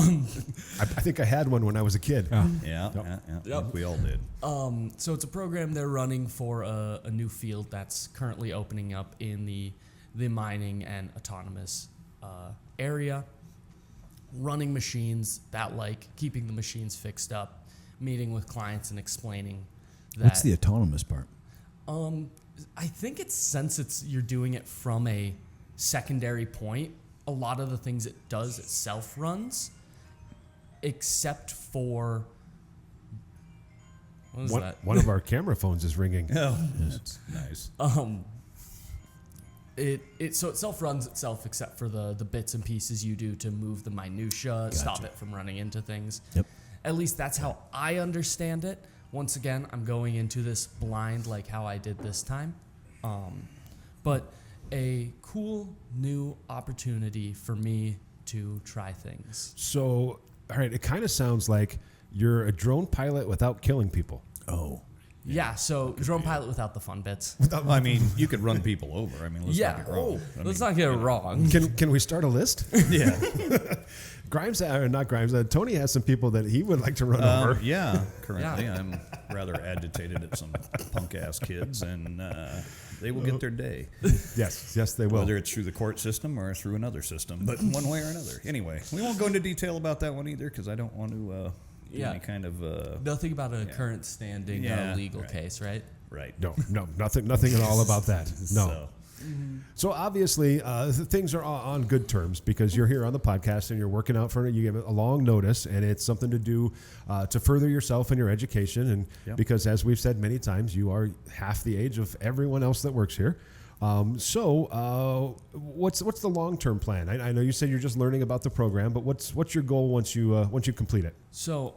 [SPEAKER 1] think I had one when I was a kid.
[SPEAKER 4] Yeah,
[SPEAKER 1] Yep.
[SPEAKER 4] yeah.
[SPEAKER 7] Yep.
[SPEAKER 4] Like we all did.
[SPEAKER 7] So it's a program they're running for a new field that's currently opening up in the mining and autonomous area. Running machines that keeping the machines fixed up, meeting with clients and explaining that.
[SPEAKER 2] What's the autonomous part?
[SPEAKER 7] I think since you're doing it from a secondary point, a lot of the things it does, it self-runs, except for... What was that?
[SPEAKER 1] One of our camera phones is ringing.
[SPEAKER 4] Oh, that's nice.
[SPEAKER 7] So it self-runs itself except for the bits and pieces you do to move the minutia, stop it from running into things.
[SPEAKER 2] Yep.
[SPEAKER 7] At least that's how I understand it. Once again, I'm going into this blind like how I did this time. But a cool new opportunity for me to try things.
[SPEAKER 1] So, all right, it kind of sounds like you're a drone pilot without killing people.
[SPEAKER 2] Oh.
[SPEAKER 7] Yeah, so drone pilot without the fun bits.
[SPEAKER 4] I mean, you could run people over. I mean, let's not get wrong.
[SPEAKER 7] Let's not get it wrong.
[SPEAKER 1] Can we start a list?
[SPEAKER 4] Yeah.
[SPEAKER 1] Grimes, or not Grimes, Tony has some people that he would like to run over.
[SPEAKER 4] Yeah. Currently, I'm rather agitated at some punk ass kids, and they will get their day.
[SPEAKER 1] Yes, they will.
[SPEAKER 4] Whether it's through the court system or through another system, but one way or another. Anyway, we won't go into detail about that one either because I don't want to do any kind of...
[SPEAKER 7] Nothing about a current standing legal case, right?
[SPEAKER 4] Right.
[SPEAKER 1] No, nothing at all about that. No. So obviously, things are on good terms because you're here on the podcast and you're working out for it. You give it a long notice, and it's something to do to further yourself and your education. And because, as we've said many times, you are half the age of everyone else that works here. So what's the long-term plan? I know you said you're just learning about the program, but what's your goal once you complete it?
[SPEAKER 7] So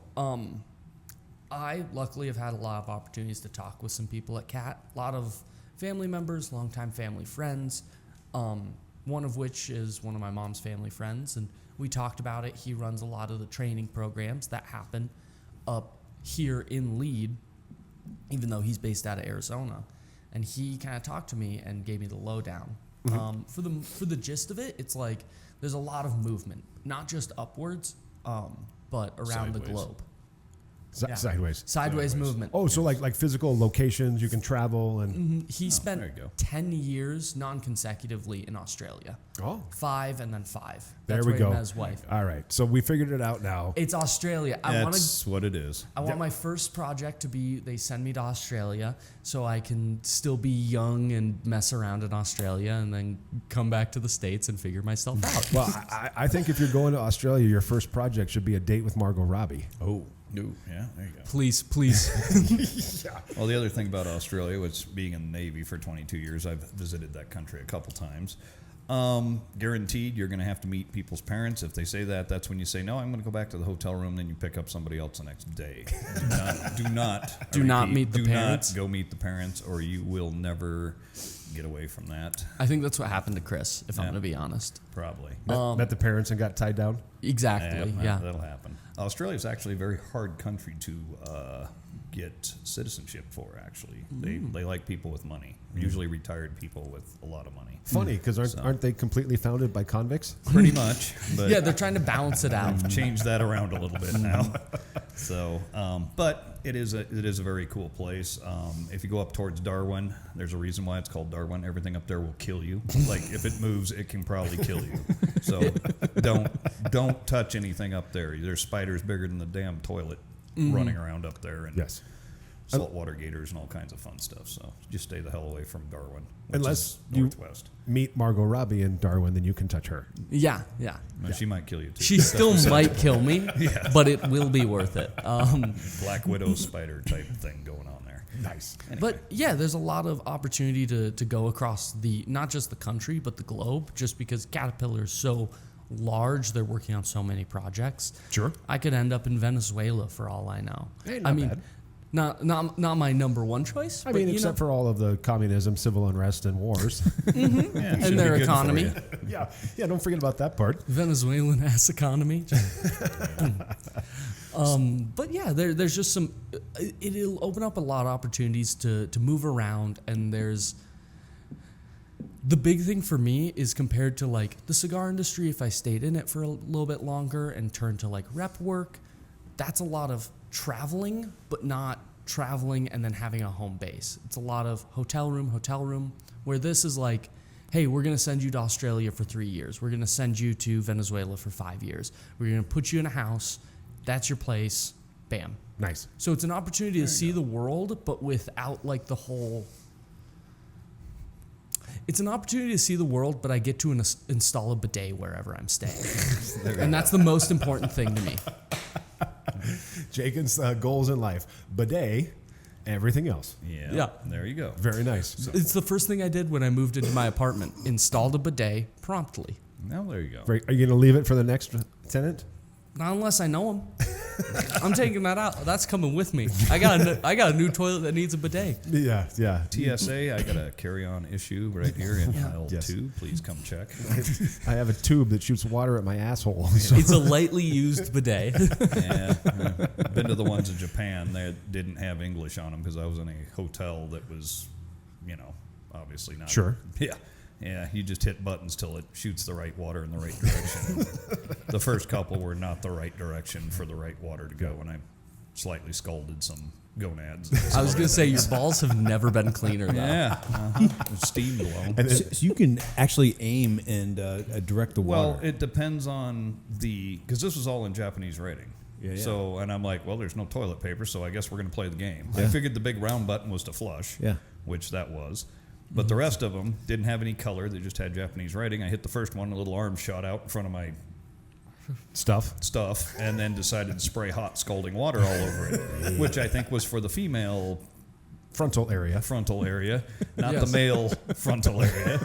[SPEAKER 7] I luckily have had a lot of opportunities to talk with some people at CAT. A lot of family members, longtime family friends, one of which is one of my mom's family friends, and we talked about it. He runs a lot of the training programs that happen up here in Lead, even though he's based out of Arizona. And he kind of talked to me and gave me the lowdown. For the gist of it, it's like there's a lot of movement, not just upwards, but around the globe. Sideways movement.
[SPEAKER 1] Oh, so like physical locations, you can travel and...
[SPEAKER 7] He spent 10 years non-consecutively in Australia.
[SPEAKER 1] Oh.
[SPEAKER 7] 5 and then 5.
[SPEAKER 1] There
[SPEAKER 7] That's
[SPEAKER 1] we
[SPEAKER 7] where
[SPEAKER 1] go.
[SPEAKER 7] he met his wife.
[SPEAKER 1] All right, so we figured it out now.
[SPEAKER 7] It's Australia.
[SPEAKER 4] That's what it is.
[SPEAKER 7] I want my first project to be they send me to Australia so I can still be young and mess around in Australia and then come back to the States and figure myself out.
[SPEAKER 1] Well, I think if you're going to Australia, your first project should be a date with Margot Robbie.
[SPEAKER 4] Oh. No, yeah, there you go.
[SPEAKER 7] Please.
[SPEAKER 4] Well, the other thing about Australia was being in the Navy for 22 years. I've visited that country a couple times. Guaranteed you're going to have to meet people's parents. If they say that, that's when you say, no, I'm going to go back to the hotel room. Then you pick up somebody else the next day.
[SPEAKER 7] Do not meet the parents.
[SPEAKER 4] Do not go meet the parents, or you will never get away from that.
[SPEAKER 7] I think that's what happened to Chris, if I'm
[SPEAKER 4] Yeah.
[SPEAKER 7] going to be honest.
[SPEAKER 4] Probably.
[SPEAKER 1] Met the parents and got tied down.
[SPEAKER 7] Exactly, yeah.
[SPEAKER 4] That'll happen. Australia is actually a very hard country to get citizenship for, actually. They like people with money, usually retired people with a lot of money.
[SPEAKER 1] Funny, because aren't they completely founded by convicts?
[SPEAKER 4] Pretty much. But
[SPEAKER 7] Yeah, they're trying to balance it out.
[SPEAKER 4] change that around a little bit now. So, but it is a very cool place. If you go up towards Darwin, there's a reason why it's called Darwin. Everything up there will kill you. Like if it moves, it can probably kill you. So don't touch anything up there. There's spiders bigger than the damn toilet running around up there, and
[SPEAKER 1] Yes.
[SPEAKER 4] saltwater gators and all kinds of fun stuff. So just stay the hell away from Darwin, which
[SPEAKER 1] Unless
[SPEAKER 4] is
[SPEAKER 1] you
[SPEAKER 4] northwest.
[SPEAKER 1] meet Margot Robbie in Darwin, then you can touch her.
[SPEAKER 7] Yeah.
[SPEAKER 4] Well, she might kill you too.
[SPEAKER 7] She still might kill me, but it will be worth it.
[SPEAKER 4] Black Widow spider type thing going on there.
[SPEAKER 1] Nice.
[SPEAKER 7] But yeah, there's a lot of opportunity to go across not just the country, but the globe, just because Caterpillar is so large. They're working on so many projects.
[SPEAKER 1] Sure.
[SPEAKER 7] I could end up in Venezuela for all I know.
[SPEAKER 1] Hey, not bad.
[SPEAKER 7] Not my number one choice.
[SPEAKER 1] I mean, except for all of the communism, civil unrest, and wars.
[SPEAKER 4] Yeah, it should
[SPEAKER 7] and their
[SPEAKER 4] be good for
[SPEAKER 7] economy.
[SPEAKER 4] you.
[SPEAKER 1] yeah, don't forget about that part.
[SPEAKER 7] Venezuelan ass economy. But yeah, there's just some. It'll open up a lot of opportunities to move around, and there's. The big thing for me is compared to like the cigar industry, if I stayed in it for a little bit longer and turned to like rep work, that's a lot of traveling, but not traveling and then having a home base. It's a lot of hotel room, where this is like, hey, we're going to send you to Australia for 3 years. We're going to send you to Venezuela for 5 years. We're going to put you in a house. That's your place. Bam.
[SPEAKER 1] Nice.
[SPEAKER 7] So it's an opportunity to see the world, but without like the whole. It's an opportunity to see the world, but I get to install a bidet wherever I'm staying. And that's the most important thing to me.
[SPEAKER 1] Jenkins' goals in life: bidet, everything else.
[SPEAKER 7] Yeah.
[SPEAKER 4] There you go.
[SPEAKER 1] Very nice.
[SPEAKER 7] It's the first thing I did when I moved into my apartment. Installed a bidet promptly.
[SPEAKER 4] Now there you go.
[SPEAKER 1] Are you going to leave it for the next tenant?
[SPEAKER 7] Not unless I know him. I'm taking that out. That's coming with me. I got a new toilet that needs a bidet.
[SPEAKER 1] Yeah.
[SPEAKER 4] TSA, I got a carry-on issue right here in aisle
[SPEAKER 1] Yes.
[SPEAKER 4] 2. Please come check.
[SPEAKER 1] I have a tube that shoots water at my asshole. So.
[SPEAKER 7] It's a lightly used bidet.
[SPEAKER 4] Yeah, been to the ones in Japan that didn't have English on them because I was in a hotel that was, obviously not.
[SPEAKER 1] Sure.
[SPEAKER 4] Yeah, you just hit buttons till it shoots the right water in the right direction. The first couple were not the right direction for the right water to go, and I slightly scalded some gonads.
[SPEAKER 7] I was going to say, your balls have never been cleaner, though.
[SPEAKER 4] Yeah, steam blown.
[SPEAKER 1] And
[SPEAKER 2] So you can actually aim and direct the water.
[SPEAKER 4] Well, it depends on because this was all in Japanese writing.
[SPEAKER 2] Yeah.
[SPEAKER 4] So, and I'm like, well, there's no toilet paper, so I guess we're going to play the game. I figured the big round button was to flush, which that was. But the rest of them didn't have any color. They just had Japanese writing. I hit the first one, a little arm shot out in front of my
[SPEAKER 1] stuff,
[SPEAKER 4] and then decided to spray hot scalding water all over it, which I think was for the female
[SPEAKER 1] frontal area,
[SPEAKER 4] not
[SPEAKER 7] Yes.
[SPEAKER 4] the male frontal area.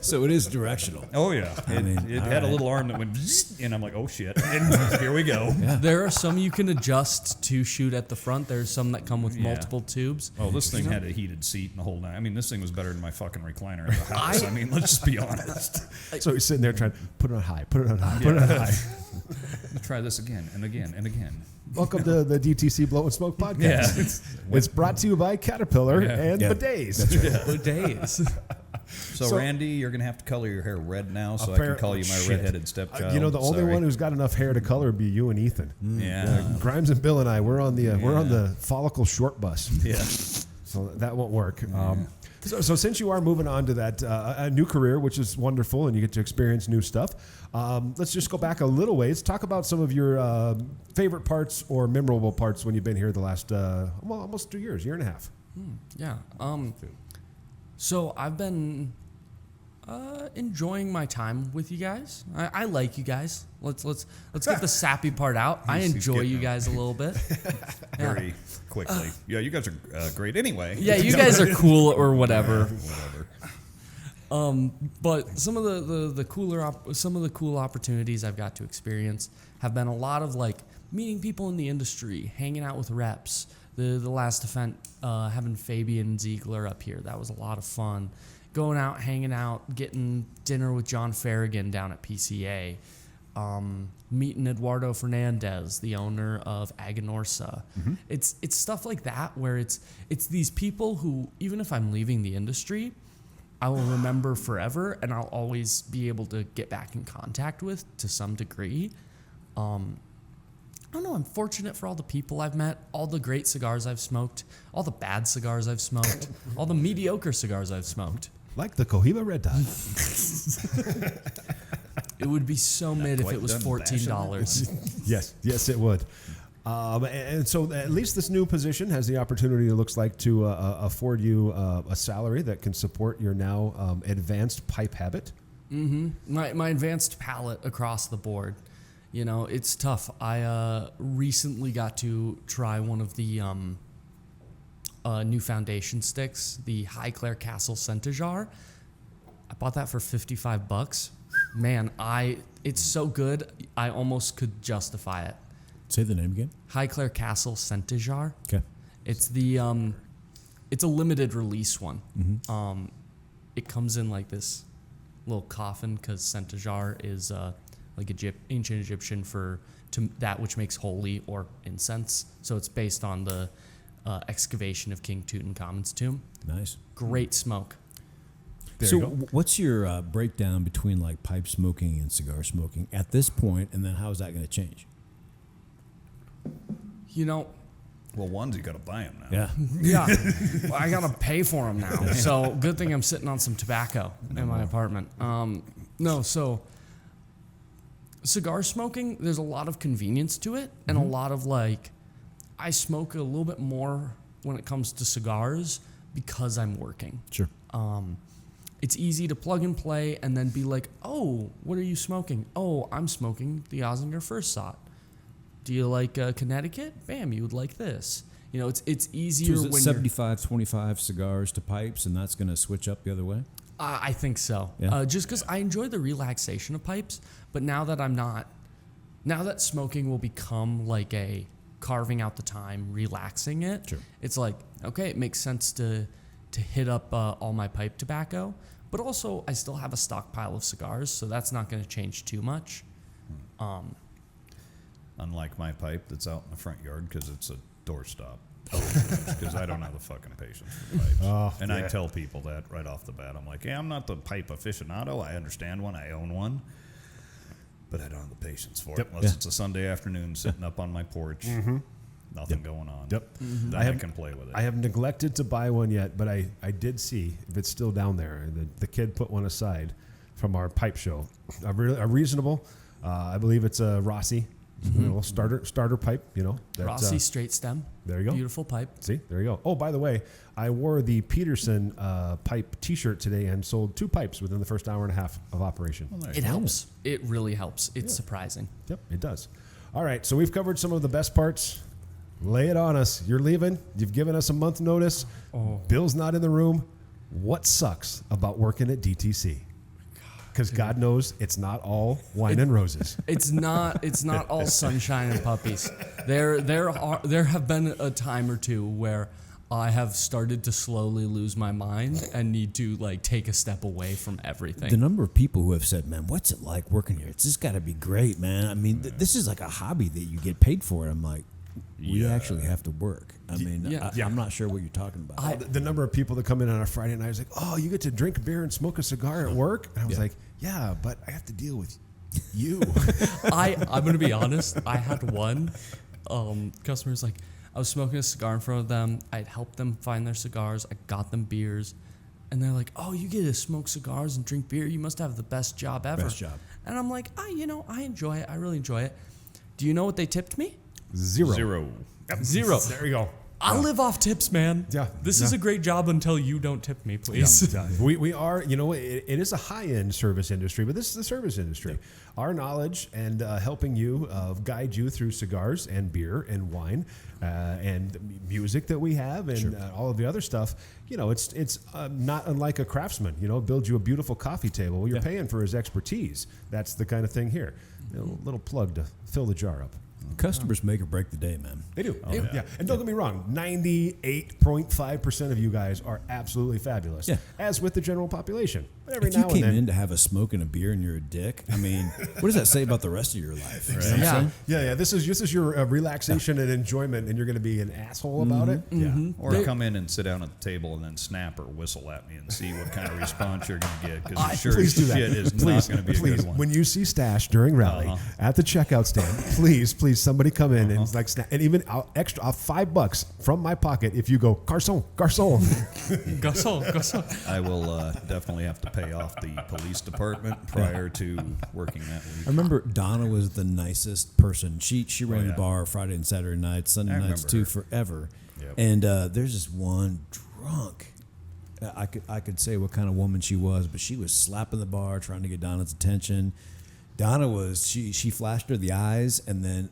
[SPEAKER 2] So it is directional.
[SPEAKER 4] Oh, yeah. It had a little arm that went, and I'm like, oh, shit. And here we go.
[SPEAKER 7] There are some you can adjust to shoot at the front. There's some that come with multiple tubes.
[SPEAKER 4] Oh, this thing had a heated seat and the whole nine. I mean, this thing was better than my fucking recliner in the house. I mean, let's just be honest.
[SPEAKER 1] So he's sitting there trying to put it on high, put it on high.
[SPEAKER 4] Try this again and again and again.
[SPEAKER 1] Welcome to the DTC Blow and Smoke podcast.
[SPEAKER 4] Yeah.
[SPEAKER 1] It's brought to you by Caterpillar and bidets.
[SPEAKER 2] That's right.
[SPEAKER 7] Bidets.
[SPEAKER 4] So, Randy, you're going to have to color your hair red now so I can call you my redheaded stepchild.
[SPEAKER 1] The only one who's got enough hair to color would be you and Ethan.
[SPEAKER 4] Yeah.
[SPEAKER 1] Grimes and Bill and I, we're on the follicle short bus.
[SPEAKER 4] Yeah.
[SPEAKER 1] So that won't work. So since you are moving on to that a new career, which is wonderful, and you get to experience new stuff, let's just go back a little ways. Talk about some of your favorite parts or memorable parts when you've been here the last almost 2 years, year and a half.
[SPEAKER 7] Yeah. So I've been enjoying my time with you guys. I like you guys. Let's get the sappy part out. I
[SPEAKER 4] He's
[SPEAKER 7] enjoy
[SPEAKER 4] getting
[SPEAKER 7] you
[SPEAKER 4] it.
[SPEAKER 7] guys a little bit.
[SPEAKER 4] Very quickly. Yeah, you guys are great anyway.
[SPEAKER 7] Yeah, you guys are cool or whatever.
[SPEAKER 4] Whatever.
[SPEAKER 7] But some of the cool opportunities I've got to experience have been a lot of like meeting people in the industry, hanging out with reps. The last event, having Fabian Ziegler up here, that was a lot of fun. Going out, hanging out, getting dinner with John Farragon down at PCA. Meeting Eduardo Fernandez, the owner of Aganorsa. Mm-hmm. It's stuff like that where it's these people who, even if I'm leaving the industry, I will remember forever, and I'll always be able to get back in contact with to some degree. I don't know, I'm fortunate for all the people I've met, all the great cigars I've smoked, all the bad cigars I've smoked, all the mediocre cigars I've smoked.
[SPEAKER 1] Like the Cohiba Red Dot.
[SPEAKER 7] It would be so mid if it was $14.
[SPEAKER 1] Yes, it would. And so at least this new position has the opportunity, it looks like, to afford you a salary that can support your now advanced pipe habit.
[SPEAKER 7] Mm-hmm. My advanced palate across the board. You know, it's tough. I recently got to try one of the new foundation sticks, the Highclere Castle Centajar. I bought that for $55. Man, it's so good, I almost could justify it.
[SPEAKER 2] Say the name again.
[SPEAKER 7] Highclere Castle Centajar.
[SPEAKER 2] Okay.
[SPEAKER 7] It's the it's a limited release one.
[SPEAKER 2] Mm-hmm.
[SPEAKER 7] It comes in like this little coffin because Centajar is like ancient Egyptian for that which makes holy or incense. So it's based on the excavation of King Tutankhamun's tomb.
[SPEAKER 2] Nice.
[SPEAKER 7] Great smoke.
[SPEAKER 2] So what's your breakdown between like pipe smoking and cigar smoking at this point, and then how is that going to change?
[SPEAKER 7] You know,
[SPEAKER 4] Well, ones you got to buy them now.
[SPEAKER 2] Yeah.
[SPEAKER 7] yeah, well, I gotta pay for them now. So good thing I'm sitting on some tobacco in my apartment. No, so cigar smoking, there's a lot of convenience to it, and a lot of like, I smoke a little bit more when it comes to cigars because I'm working.
[SPEAKER 2] Sure.
[SPEAKER 7] It's easy to plug and play and then be like, oh, what are you smoking? Oh, I'm smoking the Ozinger First Shot. Do you like Connecticut? Bam, you would like this. You know, it's easier
[SPEAKER 2] So is it
[SPEAKER 7] when
[SPEAKER 2] 75-25 cigars to pipes, and that's going to switch up the other way?
[SPEAKER 7] I think so.
[SPEAKER 2] Yeah.
[SPEAKER 7] Just because I enjoy the relaxation of pipes, but now that smoking will become like a carving out the time, relaxing it.
[SPEAKER 2] Sure.
[SPEAKER 7] It's like, okay, it makes sense to hit up all my pipe tobacco, but also I still have a stockpile of cigars, so that's not going to change too much.
[SPEAKER 4] Unlike my pipe that's out in the front yard because it's a doorstop. Because I don't have the fucking patience for pipes. I tell people that right off the bat. I'm like, I'm not the pipe aficionado. I understand one. I own one. But I don't have the patience for it. Unless it's a Sunday afternoon sitting up on my porch. Nothing going on. Then I can play with it.
[SPEAKER 1] I have neglected to buy one yet, but I did see, if it's still down there, the kid put one aside from our pipe show. A reasonable, I believe it's a Rossi. A little starter pipe, you know.
[SPEAKER 7] Rossi straight stem.
[SPEAKER 1] There you go.
[SPEAKER 7] Beautiful pipe.
[SPEAKER 1] See, there you go. Oh, by the way, I wore the Peterson pipe T-shirt today and sold 2 pipes within the first hour and a half of operation.
[SPEAKER 4] Well,
[SPEAKER 7] It helps. It really helps. It's surprising.
[SPEAKER 1] Yep, it does. All right, so we've covered some of the best parts. Lay it on us. You're leaving. You've given us a month notice. Bill's not in the room. What sucks about working at DTC? Because God knows it's not all wine and roses.
[SPEAKER 7] It's not all sunshine and puppies. There have been a time or two where I have started to slowly lose my mind and need to like take a step away from everything.
[SPEAKER 2] The number of people who have said, man, what's it like working here? It's just got to be great, man. I mean, this is like a hobby that you get paid for. I'm like, we actually have to work. I mean, I'm not sure what you're talking about.
[SPEAKER 1] The number of people that come in on a Friday night is like, oh, you get to drink beer and smoke a cigar at work? And I was like, yeah, but I have to deal with you.
[SPEAKER 7] I'm going to be honest. I had one customer's like, I was smoking a cigar in front of them. I'd helped them find their cigars. I got them beers. And they're like, oh, you get to smoke cigars and drink beer? You must have the best job ever.
[SPEAKER 2] Best job.
[SPEAKER 7] And I'm like, I enjoy it. I really enjoy it. Do you know what they tipped me?
[SPEAKER 1] Zero.
[SPEAKER 7] Zero.
[SPEAKER 1] There you go.
[SPEAKER 7] I live off tips, man.
[SPEAKER 1] Yeah,
[SPEAKER 7] This is a great job until you don't tip me, please.
[SPEAKER 1] Yeah. We are, it is a high-end service industry, but this is the service industry. Our knowledge and helping you guide you through cigars and beer and wine and music that we have and all of the other stuff, it's not unlike a craftsman, build you a beautiful coffee table. Well, you're paying for his expertise. That's the kind of thing here. A little plug to fill the jar up.
[SPEAKER 2] Customers make or break the day, man.
[SPEAKER 1] They do. Yeah. And don't get me wrong, 98.5% of you guys are absolutely fabulous, as with the general population. But every
[SPEAKER 2] If
[SPEAKER 1] now
[SPEAKER 2] you came
[SPEAKER 1] and then,
[SPEAKER 2] in to have a smoke and a beer and you're a dick, I mean, what does that say about the rest of your life? You know what I'm
[SPEAKER 7] Yeah.
[SPEAKER 2] saying?
[SPEAKER 1] yeah. This is your relaxation and enjoyment, and you're going to be an asshole about it. Yeah.
[SPEAKER 4] Or come in and sit down at the table and then snap or whistle at me and see what kind of response you're going to get. Because sure
[SPEAKER 1] Please
[SPEAKER 4] as
[SPEAKER 1] do that.
[SPEAKER 4] shit is not going to be a good one.
[SPEAKER 1] When you see Stash during rally at the checkout stand, please, somebody come in and like snap, and even I'll $5 from my pocket if you go garçon.
[SPEAKER 7] Garçon.
[SPEAKER 4] I will definitely have to pay off the police department prior to working that week.
[SPEAKER 2] I remember Donna was the nicest person. She ran the
[SPEAKER 4] yeah.
[SPEAKER 2] bar Friday and Saturday nights, Sunday
[SPEAKER 4] I
[SPEAKER 2] nights
[SPEAKER 4] remember
[SPEAKER 2] too,
[SPEAKER 4] her.
[SPEAKER 2] forever.
[SPEAKER 4] Yep.
[SPEAKER 2] And there's this one drunk. I could say what kind of woman she was, but she was slapping the bar, trying to get Donna's attention. Donna was she flashed her the eyes, and then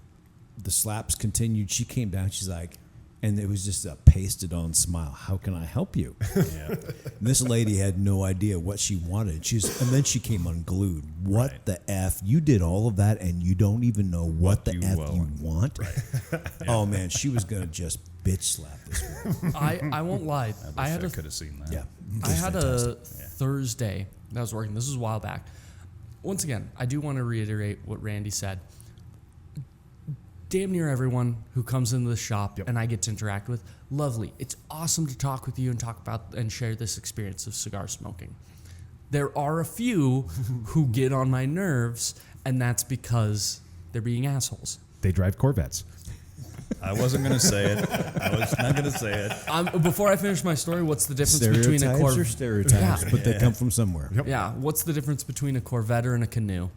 [SPEAKER 2] the slaps continued. She came down. She's like, and it was just a pasted on smile. How can I help you?
[SPEAKER 4] Yeah.
[SPEAKER 2] And this lady had no idea what she wanted. And then she came unglued. What
[SPEAKER 4] Right.
[SPEAKER 2] the F? You did all of that and you don't even know what the
[SPEAKER 4] you
[SPEAKER 2] F
[SPEAKER 4] will.
[SPEAKER 2] you want? Oh man, she was gonna just bitch slap this woman.
[SPEAKER 7] I won't lie.
[SPEAKER 4] I wish I could have seen that.
[SPEAKER 2] Yeah.
[SPEAKER 7] I had a Thursday that I was working. This was a while back. Once again, I do want to reiterate what Randy said. Damn near everyone who comes into the shop and I get to interact with, lovely. It's awesome to talk with you and talk about and share this experience of cigar smoking. There are a few who get on my nerves, and that's because they're being assholes.
[SPEAKER 1] They drive Corvettes.
[SPEAKER 4] I wasn't going to say it. I was not going to say it.
[SPEAKER 7] Before I finish my story, what's the difference between a
[SPEAKER 2] Stereotypes are
[SPEAKER 7] Corvette?
[SPEAKER 2] stereotypes, but they come from somewhere.
[SPEAKER 7] Yeah, what's the difference between a Corvette or a canoe?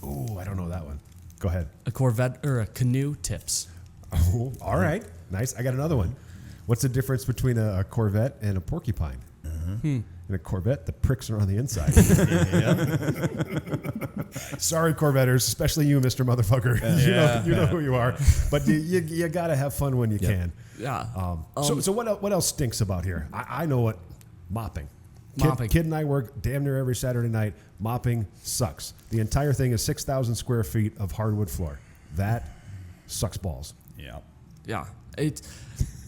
[SPEAKER 1] Oh, I don't know that one. Go ahead.
[SPEAKER 7] A Corvette or a canoe tips.
[SPEAKER 1] Oh, all right. Nice. I got another one. What's the difference between a Corvette and a porcupine? In a Corvette, the pricks are on the inside. Sorry, Corvetters, especially you, Mr. Motherfucker. You know who you are. But you got to have fun when you can.
[SPEAKER 7] Yeah.
[SPEAKER 1] So what else stinks about here? I know what. Mopping.
[SPEAKER 7] Mopping.
[SPEAKER 1] Kid and I work damn near every Saturday night. Mopping sucks. The entire thing is 6,000 square feet of hardwood floor. That sucks balls.
[SPEAKER 4] Yeah.
[SPEAKER 7] Yeah.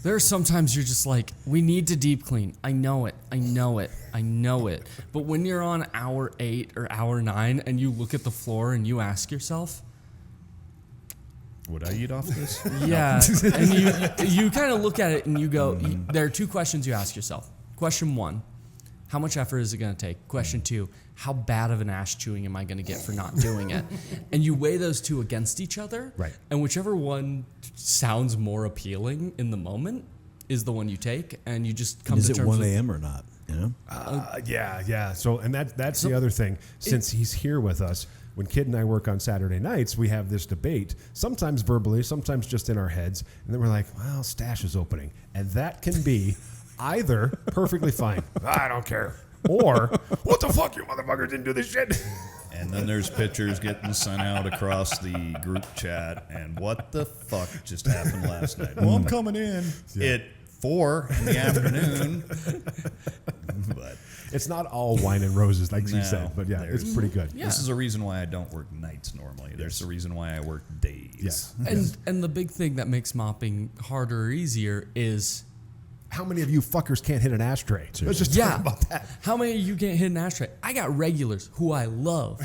[SPEAKER 7] There's sometimes you're just like, we need to deep clean. I know it. But when you're on hour 8 or hour 9 and you look at the floor and you ask yourself,
[SPEAKER 4] Would I eat off this?
[SPEAKER 7] yeah, and you kind of look at it and you go, there are two questions you ask yourself. Question 1, how much effort is it going to take? Question 2, how bad of an ash chewing am I going to get for not doing it? And you weigh those two against each other.
[SPEAKER 1] Right.
[SPEAKER 7] And whichever one sounds more appealing in the moment is the one you take, and you just come
[SPEAKER 2] Is
[SPEAKER 7] to
[SPEAKER 2] it
[SPEAKER 7] terms
[SPEAKER 2] 1
[SPEAKER 7] with
[SPEAKER 2] a.m. or not? You know?
[SPEAKER 1] Yeah. So, and that's the other thing. Since he's here with us, when Kid and I work on Saturday nights, we have this debate, sometimes verbally, sometimes just in our heads. And then we're like, well, Stash is opening. And that can be either perfectly fine, I don't care, or what the fuck, you motherfuckers didn't do this shit.
[SPEAKER 4] And then there's pictures getting sent out across the group chat. And what the fuck just happened last night? Well, I'm coming in at 4 in the afternoon. But
[SPEAKER 1] It's not all wine and roses, like you
[SPEAKER 4] No,
[SPEAKER 1] said, but yeah, it's
[SPEAKER 4] there's-
[SPEAKER 1] pretty good.
[SPEAKER 7] Yeah.
[SPEAKER 4] this is a reason why I don't work nights normally. There's a reason why I work days.
[SPEAKER 7] And the big thing that makes mopping harder or easier is
[SPEAKER 1] How many of you fuckers can't hit an ashtray? Let's just talk about that.
[SPEAKER 7] How many of you can't hit an ashtray? I got regulars who I love,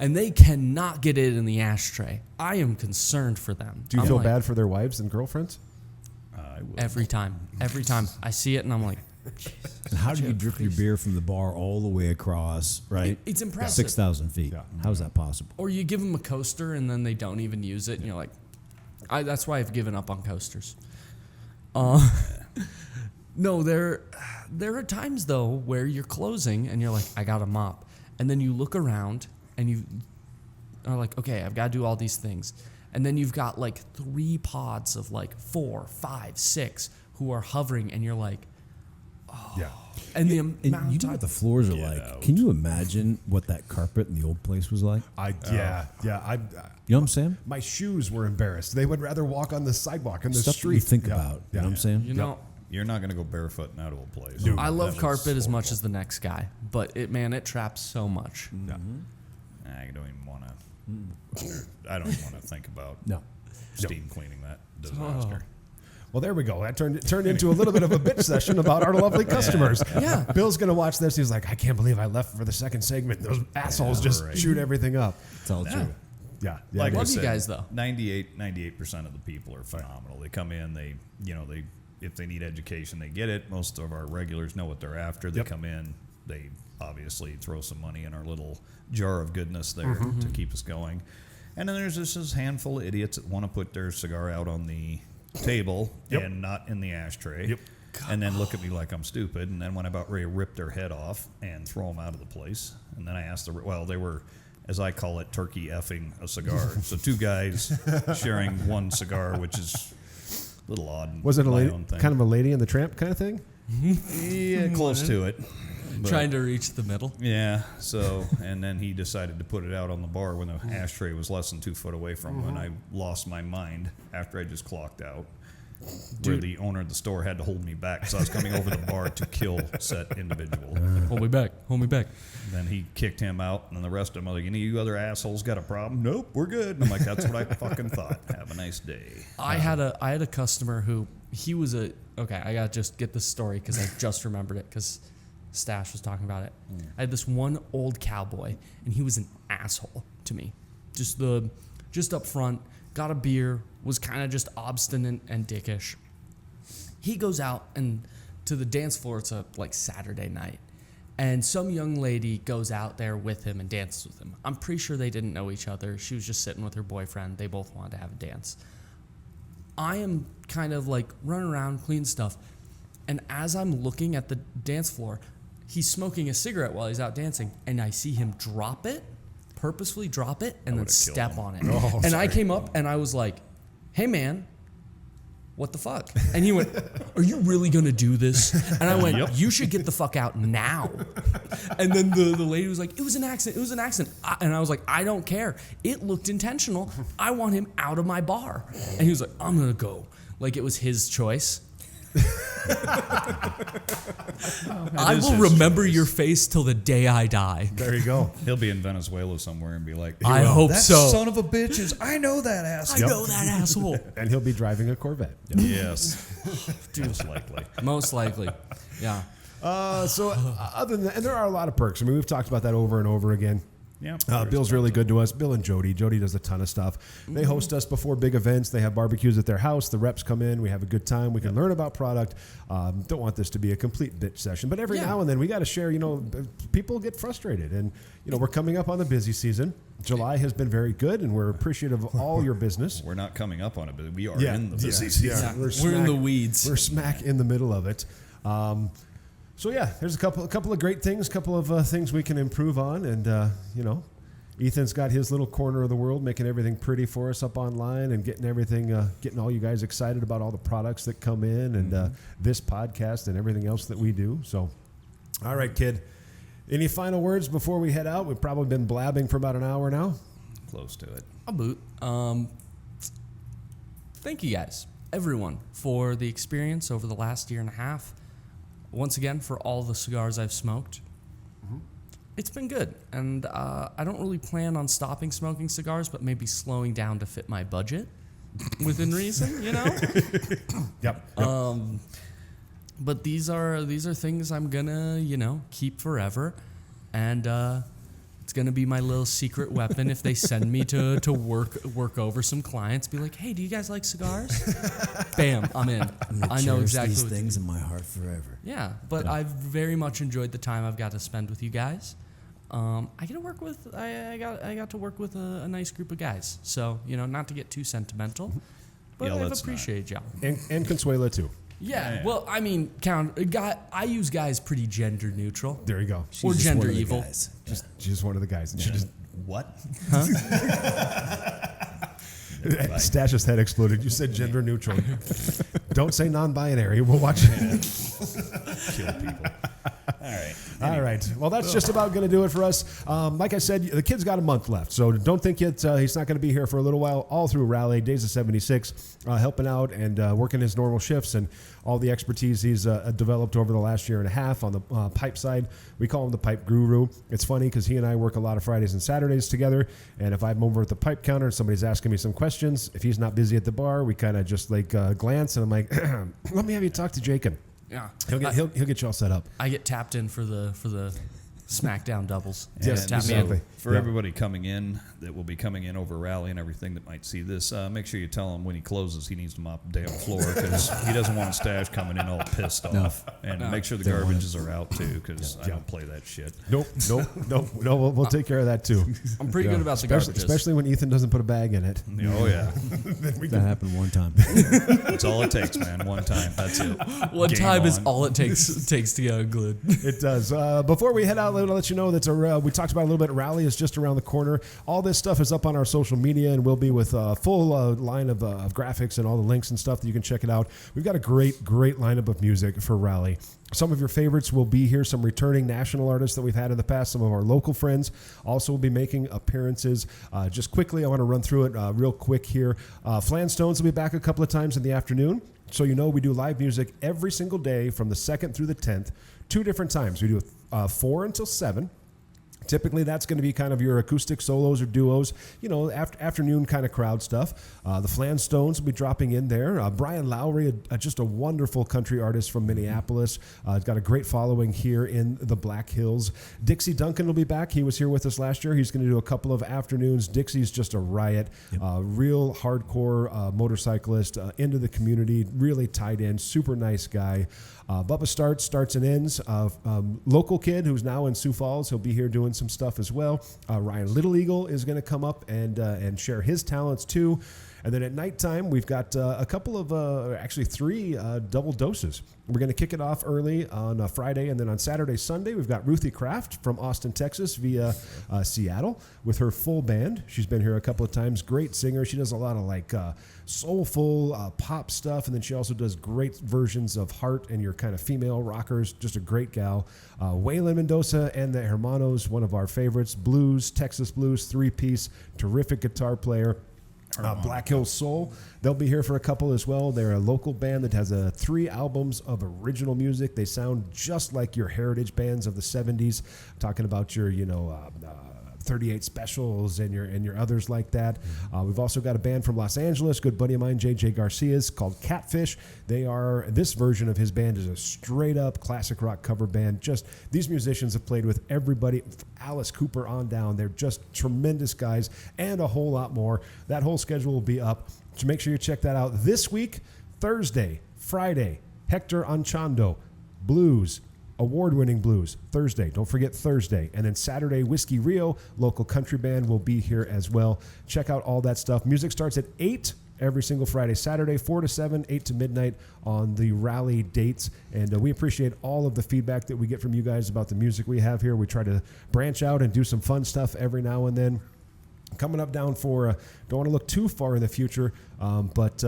[SPEAKER 7] and they cannot get it in the ashtray. I am concerned for them.
[SPEAKER 1] Do you
[SPEAKER 7] I'm
[SPEAKER 1] feel
[SPEAKER 7] like,
[SPEAKER 1] bad for their wives and girlfriends?
[SPEAKER 4] I will.
[SPEAKER 7] Every time I see it, and I'm like,
[SPEAKER 2] And how do you drip your beer from the bar all the way across, right?
[SPEAKER 7] It's impressive.
[SPEAKER 2] 6,000 feet.
[SPEAKER 1] Yeah.
[SPEAKER 2] How's that possible?
[SPEAKER 7] or you give them a coaster and then they don't even use it, and you're like, that's why I've given up on coasters. No, there are times though where you're closing and you're like, I got to mop, and then you look around and you are like, okay, I've got to do all these things, and then you've got like 3 pods of like 4, 5, 6 who are hovering, and you're like,
[SPEAKER 1] Yeah.
[SPEAKER 7] and the
[SPEAKER 2] And
[SPEAKER 7] amount
[SPEAKER 2] you
[SPEAKER 7] of
[SPEAKER 2] know
[SPEAKER 7] time.
[SPEAKER 2] what the floors are like.
[SPEAKER 4] out.
[SPEAKER 2] Can you imagine what that carpet in the old place was like?
[SPEAKER 1] I
[SPEAKER 2] You know what I'm saying?
[SPEAKER 1] my shoes were embarrassed. They would rather walk on the sidewalk in the
[SPEAKER 2] Stuff
[SPEAKER 1] street.
[SPEAKER 2] that you think
[SPEAKER 1] Yeah.
[SPEAKER 2] about.
[SPEAKER 1] Yeah.
[SPEAKER 2] You know what I'm saying?
[SPEAKER 7] You know,
[SPEAKER 4] You're not going to go barefoot out of a place.
[SPEAKER 1] No.
[SPEAKER 7] I love
[SPEAKER 4] That was
[SPEAKER 7] carpet as much
[SPEAKER 4] horrible.
[SPEAKER 7] as the next guy, but it traps so much.
[SPEAKER 1] Yeah.
[SPEAKER 4] I don't even want to. I don't even want to think about
[SPEAKER 2] No.
[SPEAKER 4] steam cleaning that disaster.
[SPEAKER 1] Well, there we go. That turned into a little bit of a bitch session about our lovely customers.
[SPEAKER 7] Yeah.
[SPEAKER 1] Bill's going to watch this. He's like, I can't believe I left for the second segment. Those assholes just
[SPEAKER 4] right.
[SPEAKER 1] shoot everything up.
[SPEAKER 2] It's all true.
[SPEAKER 1] Yeah.
[SPEAKER 4] Like I
[SPEAKER 7] Love you
[SPEAKER 4] said,
[SPEAKER 7] guys, though.
[SPEAKER 4] 98% of the people are phenomenal. They come in, they if they need education, they get it. Most of our regulars know what they're after. They
[SPEAKER 1] Yep.
[SPEAKER 4] come in, they obviously throw some money in our little jar of goodness there
[SPEAKER 1] Mm-hmm.
[SPEAKER 4] to keep us going. And then there's just this handful of idiots that want to put their cigar out on the table
[SPEAKER 1] Yep.
[SPEAKER 4] and not in the ashtray.
[SPEAKER 1] Yep.
[SPEAKER 4] And then look at me like I'm stupid. And then when I'm about ready to rip their head off and throw them out of the place. And then I asked they were, as I call it, turkey effing a cigar. So two guys sharing one cigar, which is a little odd.
[SPEAKER 1] Was it a
[SPEAKER 4] my
[SPEAKER 1] lady,
[SPEAKER 4] own thing.
[SPEAKER 1] kind of a Lady and the Tramp kind of thing?
[SPEAKER 4] Yeah, close to it. But-
[SPEAKER 7] Trying to reach the middle.
[SPEAKER 4] Yeah. So, and then he decided to put it out on the bar when the ashtray was less than 2 foot away from when I lost my mind after I just clocked out. Where the owner of the store had to hold me back because I was coming over the bar to kill said individual.
[SPEAKER 7] Hold me back. Hold me back.
[SPEAKER 4] Then he kicked him out, and then the rest of them are like, any of you other assholes got a problem? Nope, we're good. And I'm like, that's what I fucking thought. Have a nice day.
[SPEAKER 7] I had a customer who he was a okay. I gotta just get this story because I just remembered it because Stash was talking about it. I had this one old cowboy, and he was an asshole to me. Just up front, got a beer, was kind of just obstinate and dickish. He goes out and to the dance floor. It's a like Saturday night. And some young lady goes out there with him and dances with him. I'm pretty sure they didn't know each other. She was just sitting with her boyfriend. They both wanted to have a dance. I am kind of like running around, cleaning stuff. And as I'm looking at the dance floor, he's smoking a cigarette while he's out dancing. And I see him purposefully drop it, and then
[SPEAKER 4] would've killed
[SPEAKER 7] step
[SPEAKER 4] him.
[SPEAKER 7] on it.
[SPEAKER 1] Oh,
[SPEAKER 7] and I
[SPEAKER 1] sorry.
[SPEAKER 7] came up and I was like, hey, man. What the fuck? And he went, are you really going to do this? And I went, you should get the fuck out now. And then the lady was like, it was an accident. And I was like, I don't care. It looked intentional. I want him out of my bar. And he was like, I'm going to go. Like it was his choice. I
[SPEAKER 4] is
[SPEAKER 7] will
[SPEAKER 4] his
[SPEAKER 7] remember
[SPEAKER 4] choice.
[SPEAKER 7] your face till the day I die.
[SPEAKER 1] There you go.
[SPEAKER 4] He'll be in Venezuela somewhere and be like,
[SPEAKER 7] I hope
[SPEAKER 4] that
[SPEAKER 7] so.
[SPEAKER 4] son of a bitch is, I know that asshole.
[SPEAKER 7] I know that asshole.
[SPEAKER 1] And he'll be driving a Corvette.
[SPEAKER 4] Yes. Most likely.
[SPEAKER 7] Most likely. Yeah.
[SPEAKER 1] So other than that, and there are a lot of perks. I mean, we've talked about that over and over again.
[SPEAKER 4] Yeah.
[SPEAKER 1] Bill's really good to us. Bill and Jody. Jody does a ton of stuff. They host us before big events. They have barbecues at their house. The reps come in. We have a good time. We can learn about product. Don't want this to be a complete bitch session, but every
[SPEAKER 7] Yeah.
[SPEAKER 1] now and then we got to share. People get frustrated, and we're coming up on the busy season. July has been very good, and we're appreciative of all your business.
[SPEAKER 4] We're not coming up on it, but we are in the busy season.
[SPEAKER 1] Yeah,
[SPEAKER 7] We're in the weeds.
[SPEAKER 1] We're smack in the middle of it. So yeah, there's a couple of great things, couple of things we can improve on, and Ethan's got his little corner of the world, making everything pretty for us up online and getting everything, getting all you guys excited about all the products that come in and this podcast and everything else that we do. So, all right, kid. Any final words before we head out? We've probably been blabbing for about an hour now.
[SPEAKER 4] Close to it.
[SPEAKER 7] I'll boot. Thank you guys, everyone, for the experience over the last year and a half. Once again, for all the cigars I've smoked. It's been good. And I don't really plan on stopping smoking cigars, but maybe slowing down to fit my budget within reason,
[SPEAKER 1] Yep.
[SPEAKER 7] But these are things I'm gonna, keep forever. And it's gonna be my little secret weapon if they send me to work over some clients. Be like, hey, do you guys like cigars? Bam, I'm in. I know exactly
[SPEAKER 2] these
[SPEAKER 7] what
[SPEAKER 2] things in my heart forever.
[SPEAKER 7] Yeah, but I've very much enjoyed the time I've got to spend with you guys. I got to work with I got to work with a nice group of guys. So not to get too sentimental, but
[SPEAKER 4] Yeah,
[SPEAKER 7] I've
[SPEAKER 4] let's not.
[SPEAKER 7] appreciated y'all.
[SPEAKER 1] And Consuela too.
[SPEAKER 7] Yeah, well, I mean, I use guys pretty gender neutral.
[SPEAKER 1] There you go.
[SPEAKER 7] Or
[SPEAKER 2] just
[SPEAKER 7] gender
[SPEAKER 2] one of the
[SPEAKER 7] evil.
[SPEAKER 2] guys.
[SPEAKER 1] She's one of the guys. And she just
[SPEAKER 4] What?
[SPEAKER 1] Stash's head exploded. You said gender neutral. Don't say non-binary. We'll watch it.
[SPEAKER 4] Kill people. All right.
[SPEAKER 1] All right. Well, that's just about going to do it for us. Like I said, the kid's got a month left, so don't think he's not going to be here for a little while. All through Rally, days of 76, helping out and working his normal shifts and all the expertise he's developed over the last year and a half on the pipe side. We call him the pipe guru. It's funny because he and I work a lot of Fridays and Saturdays together, and if I'm over at the pipe counter and somebody's asking me some questions, if he's not busy at the bar, we kind of just like glance, and I'm like, let me have you talk to Jacob.
[SPEAKER 7] Yeah,
[SPEAKER 1] He'll get you all set up.
[SPEAKER 7] I get tapped in for the SmackDown doubles.
[SPEAKER 1] Yes,
[SPEAKER 7] Tap me in.
[SPEAKER 1] exactly.
[SPEAKER 4] For
[SPEAKER 1] Yeah.
[SPEAKER 4] everybody coming in that will be coming in over Rally and everything that might see this, make sure you tell him when he closes he needs to mop the damn floor because he doesn't want a stash coming in all pissed off. And make sure the garbages are out too because I don't play that shit.
[SPEAKER 1] Nope. We'll take care of that too.
[SPEAKER 7] I'm pretty good about the
[SPEAKER 1] Especially,
[SPEAKER 7] garbages.
[SPEAKER 1] especially when Ethan doesn't put a bag in it.
[SPEAKER 4] Oh yeah,
[SPEAKER 2] That happened one time.
[SPEAKER 4] that's all it takes, man. One time, that's it.
[SPEAKER 7] One
[SPEAKER 4] Game
[SPEAKER 7] time is
[SPEAKER 4] on.
[SPEAKER 7] all it takes to get unglued.
[SPEAKER 1] It does. Before we head out, I'll let you know that we talked about a little bit. Rally is just around the corner. All this stuff is up on our social media, and we'll be with a full line of graphics and all the links and stuff that you can check it out. We've got a great lineup of music for Rally. Some of your favorites will be here. Some returning national artists that we've had in the past. Some of our local friends also will be making appearances. Just quickly, I want to run through it real quick here. Flanstones will be back a couple of times in the afternoon. So you know we do live music every single day from the 2nd through the 10th. 2 different times. We do 4 until 7. Typically, that's going to be kind of your acoustic solos or duos, afternoon kind of crowd stuff. The Flanstones will be dropping in there. Brian Lowry, just a wonderful country artist from Minneapolis. He's got a great following here in the Black Hills. Dixie Duncan will be back. He was here with us last year. He's going to do a couple of afternoons. Dixie's just a riot. Yep. Real hardcore motorcyclist into the community, really tied in, super nice guy. Bubba starts and ends. Local kid who's now in Sioux Falls. He'll be here doing some stuff as well. Ryan Little Eagle is going to come up and share his talents too. And then at nighttime, we've got a couple of, actually 3 double doses. We're going to kick it off early on Friday, and then on Saturday, Sunday, we've got Ruthie Kraft from Austin, Texas via Seattle with her full band. She's been here a couple of times. Great singer. She does a lot of soulful pop stuff, and then she also does great versions of Heart and your kind of female rockers. Just a great gal. Waylon Mendoza and the Hermanos, one of our favorites. Blues, Texas Blues, 3-piece, terrific guitar player. Black Hill Soul, they'll be here for a couple as well. They're a local band that has 3 albums of original music. They sound just like your heritage bands of the 70s. Talking about your 38 Specials and your others like that. We've also got a band from Los Angeles, good buddy of mine, JJ Garcia's, called Catfish. This version of his band is a straight up classic rock cover band. Just these musicians have played with everybody, Alice Cooper on down. They're just tremendous guys and a whole lot more. That whole schedule will be up, so make sure you check that out this week. Thursday, Friday, Hector Anchondo, blues, award-winning blues. Thursday, don't forget Thursday. And then Saturday, Whiskey Rio, local country band, will be here as well. Check out all that stuff. Music starts at 8 every single Friday, Saturday, 4 to 7, 8 to midnight on the Rally dates. And we appreciate all of the feedback that we get from you guys about the music we have here. We try to branch out and do some fun stuff every now and then. Coming up down for, don't want to look too far in the future, but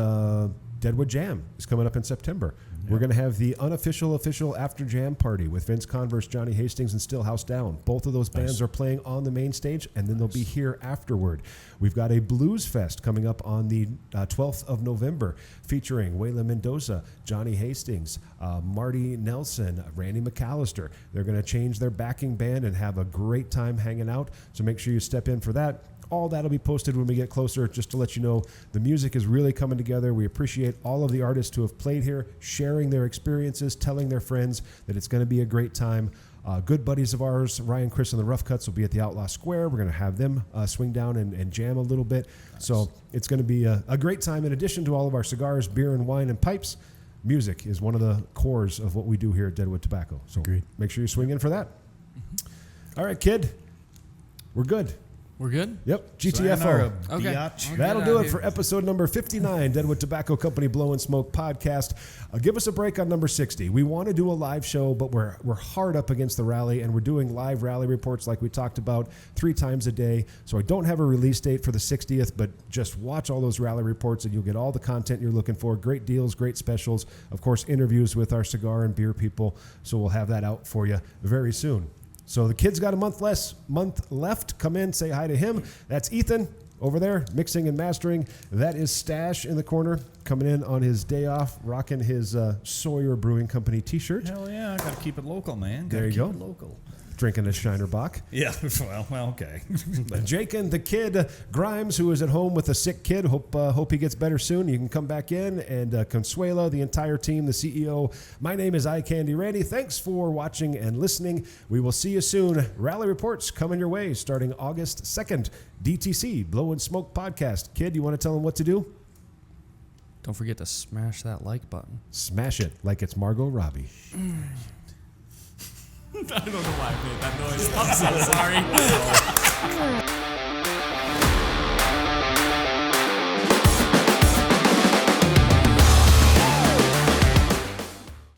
[SPEAKER 1] Deadwood Jam is coming up in September. We're going to have the unofficial official after jam party with Vince Converse, Johnny Hastings, and Stillhouse Down. Both of those bands are playing on the main stage, and then they'll be here afterward. We've got a Blues Fest coming up on the 12th of November, featuring Waylon Mendoza, Johnny Hastings, Marty Nelson, Randy McAllister. They're going to change their backing band and have a great time hanging out, so make sure you step in for that. All that will be posted when we get closer, just to let you know the music is really coming together. We appreciate all of the artists who have played here, sharing their experiences, telling their friends that it's going to be a great time. Good buddies of ours, Ryan, Chris, and the Rough Cuts will be at the Outlaw Square. We're going to have them swing down and jam a little bit. Nice. So it's going to be a great time. In addition to all of our cigars, beer, and wine, and pipes, music is one of the cores of what we do here at Deadwood Tobacco. So Agreed. Make sure you swing in for that. Mm-hmm. All right, kid. We're good.
[SPEAKER 7] We're good?
[SPEAKER 1] Yep,
[SPEAKER 4] Sayonara,
[SPEAKER 1] GTFO.
[SPEAKER 7] Okay.
[SPEAKER 4] biatch.
[SPEAKER 7] I'll
[SPEAKER 1] That'll
[SPEAKER 7] get
[SPEAKER 1] do
[SPEAKER 7] out
[SPEAKER 1] it
[SPEAKER 7] here.
[SPEAKER 1] for episode number 59, Deadwood Tobacco Company Blow and Smoke podcast. Give us a break on number 60. We want to do a live show, but we're hard up against the rally, and we're doing live rally reports like we talked about 3 times a day. So I don't have a release date for the 60th, but just watch all those rally reports, and you'll get all the content you're looking for. Great deals, great specials. Of course, interviews with our cigar and beer people. So we'll have that out for you very soon. So the kid's got a month left. Come in, say hi to him. That's Ethan over there, mixing and mastering. That is Stash in the corner, coming in on his day off, rocking his Sawyer Brewing Company t-shirt,
[SPEAKER 4] Hell yeah, I got to keep it local, man.
[SPEAKER 1] There
[SPEAKER 4] Gotta
[SPEAKER 1] you
[SPEAKER 4] keep
[SPEAKER 1] go.
[SPEAKER 4] it local.
[SPEAKER 1] drinking a Shiner Bock.
[SPEAKER 4] Yeah, well, okay.
[SPEAKER 1] But Jake and the kid, Grimes, who is at home with a sick kid, hope he gets better soon. You can come back in. And Consuela, the entire team, the CEO. My name is iCandy Randy. Thanks for watching and listening. We will see you soon. Rally reports coming your way starting August 2nd. DTC, Blow and Smoke Podcast. Kid, you want to tell them what to do?
[SPEAKER 7] Don't forget to smash that like button.
[SPEAKER 1] Smash it like it's Margot Robbie.
[SPEAKER 7] I don't know why I made that noise. I'm so sorry.